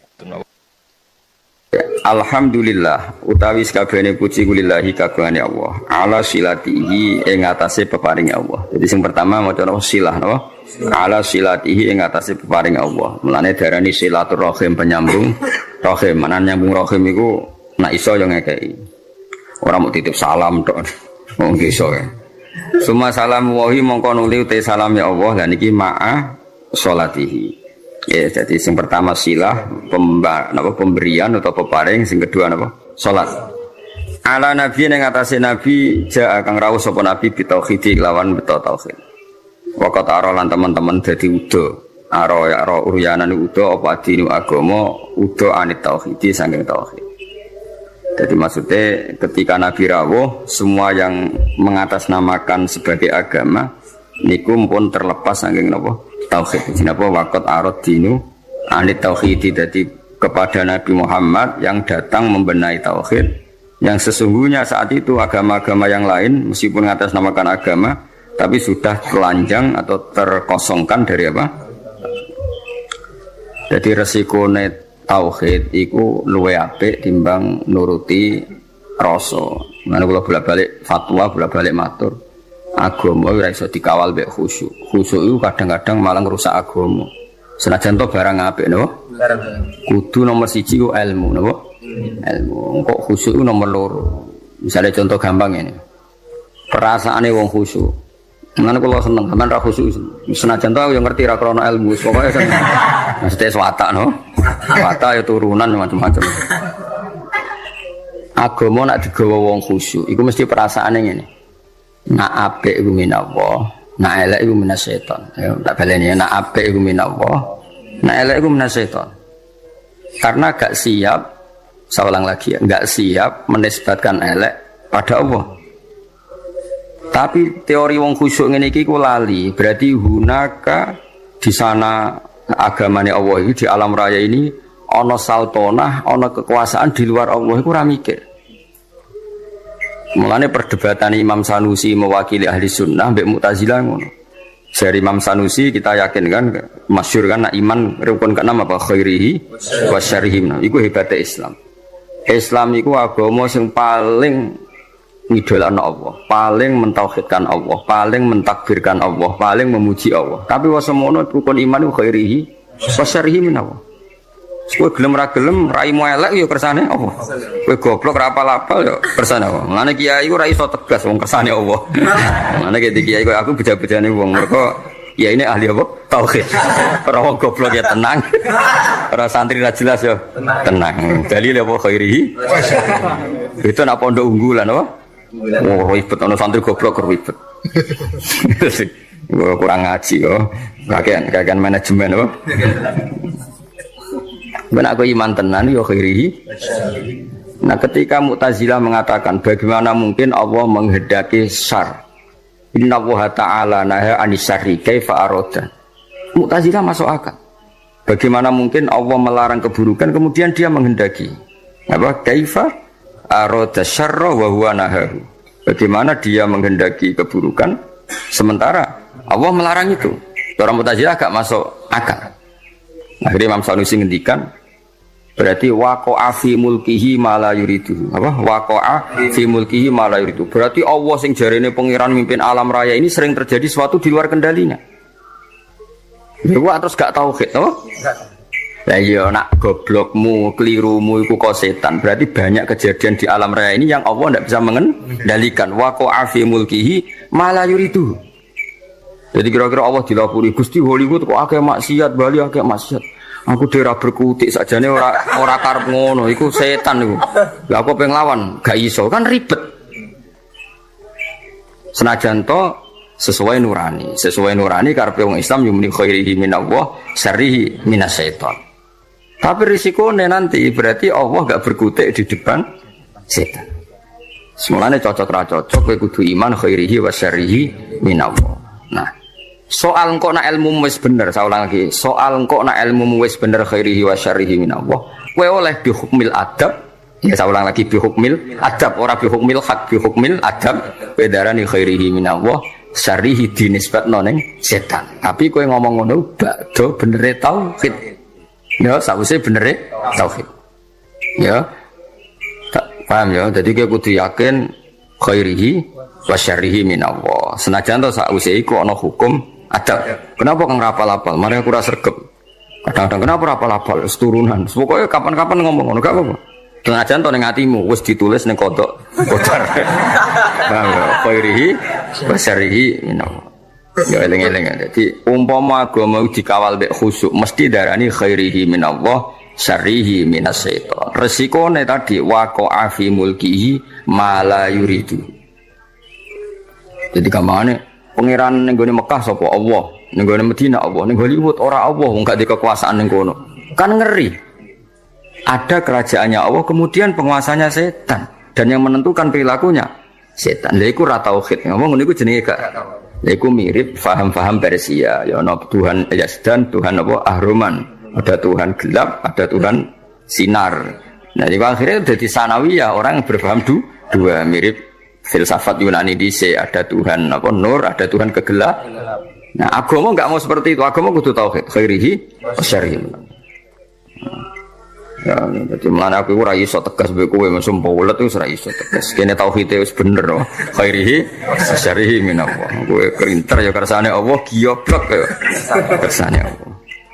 Alhamdulillah utawi sakabehane puji kulillahi kagungane Allah ala silatihi ing atase peparing Allah. Jadi sing pertama maca silah napa? Ala silatihi ing atase peparing Allah. Mulane darani silaturahim penyambung rahim. Manan nyambung rahim iku nek iso yo ngekeki. Ora mau titip salam tok. Wong iso ya. Suma salam wahi mongko nuli uti salam ya Allah lan iki ma'a sholatihi. Ya, jadi yang pertama silah pemberian atau peparing, yang kedua apa? Salat. Ala nabi yang atasnya nabi ja kang rawuh sapa nabi bitauhid lawan beto tauhid. Waqat arolan teman-teman dadi udo. Aro uryanan udo apa dinu agama udo anit tauhid saking tauhid. Jadi maksudnya ketika nabi rawuh semua yang mengatasnamakan sebagai agama niku pun terlepas saking napa? Tauhid. Jenapa waqat arad dinu anit tauhid, jadi kepada Nabi Muhammad yang datang membenahi tauhid, yang sesungguhnya saat itu agama-agama yang lain meskipun mengatasnamakan agama tapi sudah telanjang atau terkosongkan dari apa? Jadi resikone tauhid iku luwih apik timbang nuruti rasa. Mana kula bolak-balik fatwa, bolak-balik matur. Agama ora iso dikawal mek khusyuk. Khusyuk itu kadang-kadang malah ngrusak agama. Senajan to barang apik napa? Kudu nomor 1 ku ilmu napa? Ilmu. Kok khusyuk itu nomor 2. Misalnya contoh gampang ini. Perasaane wong khusyuk. Menane kula seneng sampean ra khusyuk. Senajan to yo ngerti ra krana ilmu, pokoke seneng. Mesti watak no. Watak ya turunan macam-macam. Agama nak digawa wong khusyuk, iku mesti perasaane ngene. Nak apik iku minallah, nak elek iku minasyaiton. Ya tak baleni nak apik iku minallah, nak elek iku minasyaiton. Karena gak siap, saya ulang lagi ya, gak siap menisbatkan elek pada Allah. Tapi teori wong khusyuk ngene iki ku lali, berarti hunaka di sana agamane Allah iki di alam raya ini ana saltonah, ana kekuasaan di luar Allah iku ora mikir. Mulane perdebatan Imam Sanusi mewakili ahli sunnah mbek Mu'tazilah ngono. Dari Imam Sanusi kita yakin kan masyhur kan nak iman rukun ke-6 apa khairihi wa syarrihi. Iku hebatnya Islam. Islam iku agama sing paling ngidolakno Allah, paling mentauhidkan Allah, paling mentakbirkan Allah, paling memuji Allah. Tapi wasemono rukun iman iku khairihi wa syarrihi min Allah. Kowe gelem ra gelem raimu elek ya kersane apa? Kowe goblok ra apal-apal ya kersane apa? Mane kiai iku ra iso tegas wong kersane apa. Mane kiai kowe aku beda-bedane wong mergo ya ini ahli apa? Tauhid. Ora wong goblok ya tenang. Ora santri ra jelas ya tenang. Dalil apa khairihi? Itu nak pondok unggulan apa? Oh ribet ana santri goblok ribet. Kurang ngaji kok. Kakean manajemen apa? Ben aku iman tenan ya khairihi. Nah ketika Mu'tazilah mengatakan bagaimana mungkin Allah menghendaki syar. Inna Allah ta'ala naha anisari kaifa aroda. Mu'tazilah masuk akal. Bagaimana mungkin Allah melarang keburukan kemudian dia menghendaki. Apa? Kaifa aroda syarra wa huwa nahahu. Bagaimana dia menghendaki keburukan sementara Allah melarang itu. Orang Mu'tazilah agak masuk akal. Akhirnya Imam Sanusi ngendikan berarti waqa'a fi mulkihi ma la yuridu. Apa? Waqa'a fi mulkihi ma la yuridu. Berarti Allah sing jarene pangeran mimpin alam raya ini sering terjadi sesuatu di luar kendalinya. Dewa terus gak tauhid, apa? Lah iya nak goblokmu, kelirumu iku kok setan. Berarti banyak kejadian di alam raya ini yang Allah tidak bisa mengendalikan. Waqa'a fi mulkihi ma la yuridu. Jadi kira-kira Allah dilapuri Gusti Hollywood kok akeh maksiat, Bali akeh maksiat. Aku daerah berkutik sakjane ora karep ngono, iku setan iku. Lah aku pengen lawan, gak iso kan ribet. Senajan to sesuai nurani karepe wong Islam yumni khairihi minallah, syarrihi minasyaiton. Tapi risikone nanti berarti Allah gak berkutik di depan setan. Semulane cocok ra cocok kowe kudu iman khairihi wa syarrihi minallah. Nah, soal engkau nak ilmu wis bener, saya ulang lagi. Soal engkau nak ilmu wis bener khairihi wa syarrihi minallah. Kowe oleh bihukmil adab. Ya saya ulang lagi bihukmil adab, ora bihukmil hak, bihukmil adab. Bedarani khairihi minallah, syarrihi dinisbatno ning setan. Tapi kowe ngomong ngono bakdo benere tauhid. Ya sawise benere tauhid. Ya. Tak paham ya. Jadi kita kudu yakin khairihi wa syarrihi minallah. Senajan to sakwise iku ana hukum adab. Kenapa kang rapal-apal? Mari aku ora sregep. Kadang-kadang kenapa rapal-apal turunan. Pokoke kapan-kapan ngomong ngono gak apa-apa. Senajan to ning atimu wis ditulis ning kodok. Paham ya? Khairihi wa syarrihi minallah. Ya eling-eling. Jadi umpama agama dikawal mek khusyuk mesti darani khairihi minallah syarrihi minasyaiton. Resikone tadi waqa'a fi mulkihi ma la yuridu. Jadi kamane pangeran ning gone Mekah sapa Allah, ning gone Madinah Allah, ning Hollywood ora Allah wong gak di kekuasaan ning kono. Kan ngeri. Ada kerajaannya Allah kemudian penguasanya setan dan yang menentukan perilakunya setan. Lha iku ra tauhid. Ngomong ngono iku jenenge gak. Lha iku mirip faham-faham Persia. Ya ana Tuhan Yazdan, Tuhan apa Ahruman. Ada Tuhan gelap, ada Tuhan sinar. Nah, di akhirnya jadi sanawiyah orang yang berpaham dua mirip filsafat Yunani dhisik, ada Tuhan apa nur, ada Tuhan kegelap. Nah, agama enggak mau seperti itu. Agama kudu tauhid, khairihi wasyarrihi. Ya, jadi mulane aku ora iso tegas mbek kowe mesum paulet wis ora iso tegas. Kene tauhide wis bener oh. Khairihi wasyarrihi minallah. Kowe kerinter ya kersane Allah, giyoblok ya kersane Allah.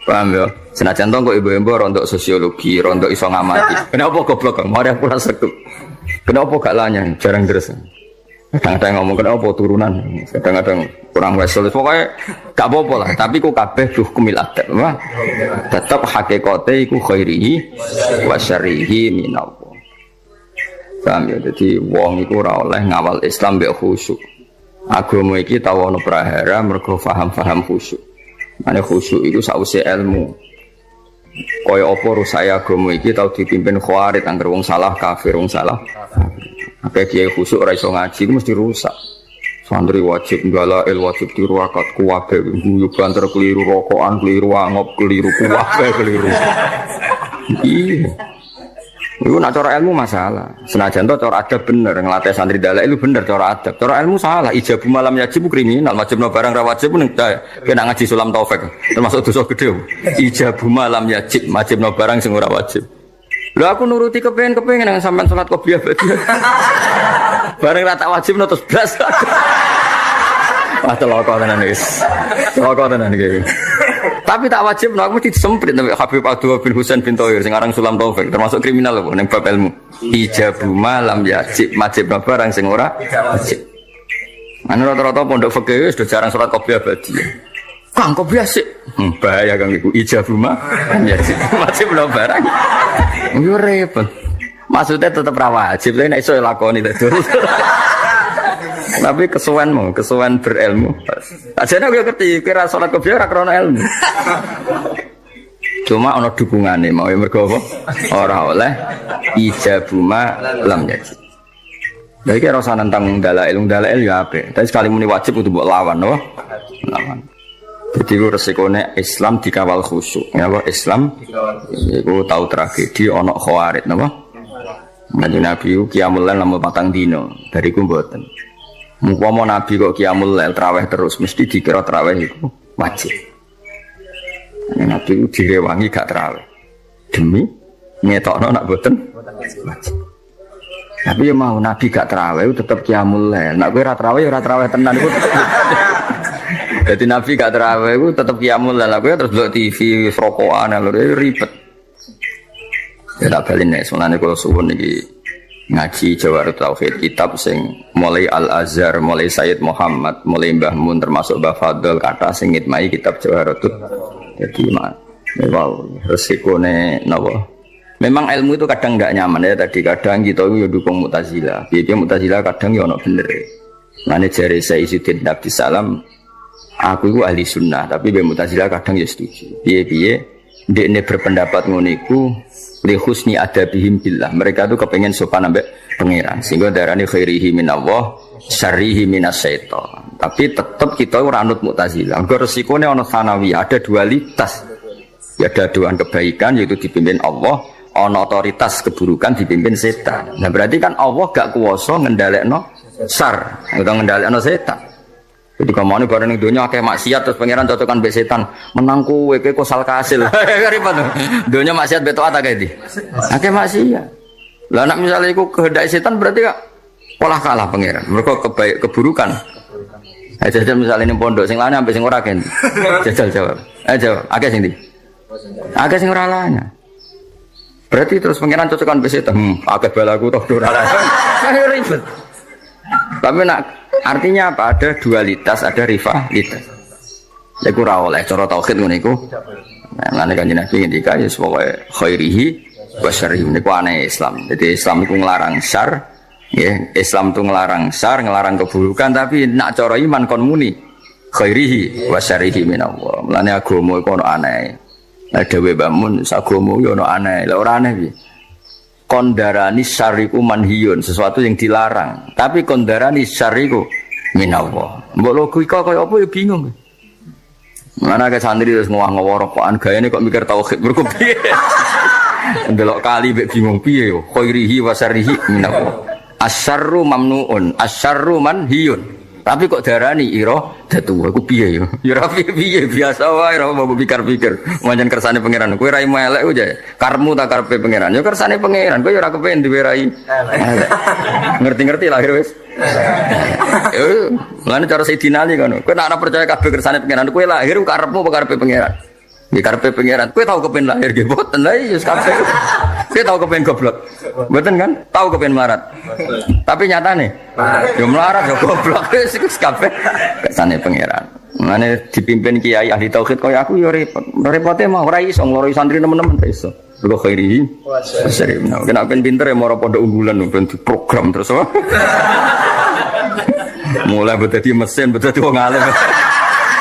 Paham ya? Senajan to kok ibu-ibu rontok sosiologi, rontok iso ngamati. Kenapa goblok kang? Mari aku rasa sregep. Kenapa gak lanya? Jarang deres. Kadang-kadang ngomong kenapa turunan. Kadang-kadang kurang wesel. Pokoknya gak apa-apa lah. Tapi ku kabeh hukumil adab. Tetap hakikate iku khairihi wa syarrihi minallah. Paham ya? Jadi wong iku ora oleh ngawal Islam mbek khusyuk. Agama iki tau ana prahara mergo paham-paham khusyuk. Ane khusyuk itu sause ilmu. Kaya apa rusaya agama iki tau dipimpin khawarit angger wong salah kafir wong salah. Akeh kiai khusyuk ora iso ngaji ku mesti rusak. Santri wajib ngalail wajib diruakat kuwabe guyu banter keliru rokokan keliru angop keliru kuwabe keliru. Iya. Itu nak cara ilmu masalah. Senajan to cara adab bener ngelatih santri dalek itu bener cara adab. Cara ilmu salah. Ijabu malam yajib kriminal, wajibno barang ra wajib ning kena ngaji sulam taufik. Termasuk dosa gede. Ijabu malam yajib, wajibno barang sing ora wajib. Lho aku nuruti kepengen nang sampean salat qobliyah badi. Bareng ra tak wajibno terus blas. Wah teloko tenan wis. Teloko tenan iki. Tapi tak wajib, aku mesti disemprit sampai Habib Abdullah bin Husain bin Thohir sing aran Sulam Taufik termasuk kriminal lho ning bab ilmu. Ijabu malam yajib wajibno barang sing ora wajib. Anu rata-rata pondok fikih wis jarang salat qobliyah badi. Kang qobliyah sik. Bahaya Kang iku ijabu malam yajib wajibno barang. Yo repot. Maksudnya tetap ra wajib, tapi nek iso lakoni terus. Tapi kesuwen berilmu. Ajane aku ngerti kira salat qobliyah ora krana ilmu. Cuma ana dukungane mau mergo apa? Ora oleh ijabu lam yajib. Lha iki ora usah nentang dalail ya apik. Tapi sekali muni wajib kudu mbok lawan, no? Lawan. Jadi resikone Islam dikawal khusyuk. Ya apa Islam iku tau tragedi ana khawarit, napa? Kanjeng Nabi qiyamul lail lamun 4 dino, bariku mboten. Mumpama Nabi kok qiyamul lail traweh terus mesti dikira traweh itu wajib. Nabi itu direwangi gak traweh. Demi ngetokno nak mboten wajib. Tapi ya mau Nabi gak traweh tetep qiyamul lail. Nek kowe ora traweh ya ora traweh tenan iku. Jadi Nabi gak traweh iku tetep qiyamul lail. Kowe terus delok TV rokokan lho ribet. Ya tak balen nek sunane kula suwun iki ngaji Jawarut Tauhid kitab sing mulai Al-Azhar, mulai Sayyid Muhammad, mulai Mbah Mun termasuk Mbah Fadl kata sing ngitmai kitab Jawarut. Jadi wow, resikone napa? Memang ilmu itu kadang tidak nyaman ya tadi kadang kita itu dukung Mu'tazilah. Piye Mu'tazilah kadang ya ono bener. Mane jare Sayyidina Abdus Salam aku itu ahli sunnah tapi be Mu'tazilah kadang ya setuju. Piye ndekne berpendapat ngono iku li husni adabihim billah. Mereka itu kepengen sopan ambek pangeran. Sehingga darane khairihi minallah, syarrihi minasyaiton. Tapi tetap kita ora anut Mu'tazilah. Anggo resikone ana sanawi, ada dualitas. Ya ada dua kebaikan yaitu dipimpin Allah, ana otoritas keburukan dipimpin setan. Nah berarti kan Allah gak kuwasa ngendhalekno syar, utawa ngendhalekno setan. Jadi kamane bareng ning donya akeh maksiat terus pangeran cocokan mbek setan. Menang kowe kosal kasil. Ribet. Donya maksiat beto ata kae iki. Akeh maksiat. Lah nek misale iku kehendak setan berarti kok pola kalah pangeran. Mergo keburukan. Jajal misalnya ning pondok sing lane ambek sing ora gen. Jajal jawab. Jawab. Akeh sing ndi? Akeh sing ora lane. Berarti terus pangeran cocokan mbek setan. Akeh balaku toh ora lane. Ribet. Tapi nak artinya apa? Ada dualitas, ada rivalitas. Ya ora oleh cara tauhid ngene iku. Lan Kanjeng Nabi ngendika ya pokoke khairihi wa syarrihi niku aneh Islam. Jadi Islam iku nglarang syar, ya, Islam itu nglarang syar, nglarang keburukan, tapi nak cara iman kon muni khairihi wa syarrihi minallah. Mulane agama iku ono aneh. Lah dhewe bangun agama yo ono aneh. Lah ora aneh piye? Kondarani syariku manhiyun, sesuatu yang dilarang. Tapi kondarani syariku minallah. Mbok logika kaya apa ya bingung. Mana ke santri terus ngowah-ngowah rokokan gayane kok mikir tauhid mergo piye. Ndelok kali mbek bingung piye yo. Khairihi wa syarrihi minallah. Asyarru mamnuun, asyarru manhiyun. Tapi kok darani ira datu aku piye yo. Ya ora piye biasa wae ora mau pikir-pikir. Manjen kersane pangeran. Kowe rai melek ku jae. Karmu tak karepe pangeran. Ya kersane pangeran. Kowe ya ora kepen diwerai. Ngerti-ngerti lahir wis. Yo, lan cara Sayyidina Ali ngono. Kowe nek ora percaya kabeh kersane pangeran, kowe lahir ku karepmu apa karepe pangeran? Nggih karepe pangeran. Kowe tau kepen lahir nggih mboten lha iya kabeh. Kowe tau kepen goblok. Mboten kan? Tau kepen melarat. Tapi nyatane yo melarat yo goblok wis kabeh kersane pangeran. Mane dipimpin kiai ahli tauhid kaya aku yo repot. Repote mah ora iso ngloroi santri teman-teman ta iso. Lho khairi. Sering. Kena ben pinter ya moro pondok unggulan ben program terus. Mulai dadi mesin, dadi wong alim.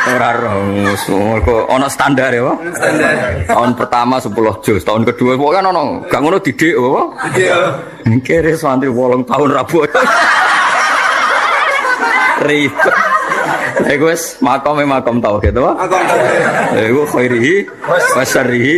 Ora roh, kok ana standar ya, Pak? Standar. Tahun pertama 10 juz, tahun kedua pokoke ono, gak ngono didik apa? Didik. Kere santri 8 tahun rabu. Ribet. Iku wis makom tauhid, Pak. Makom tauhid. Iku khairihi wa syarrihi.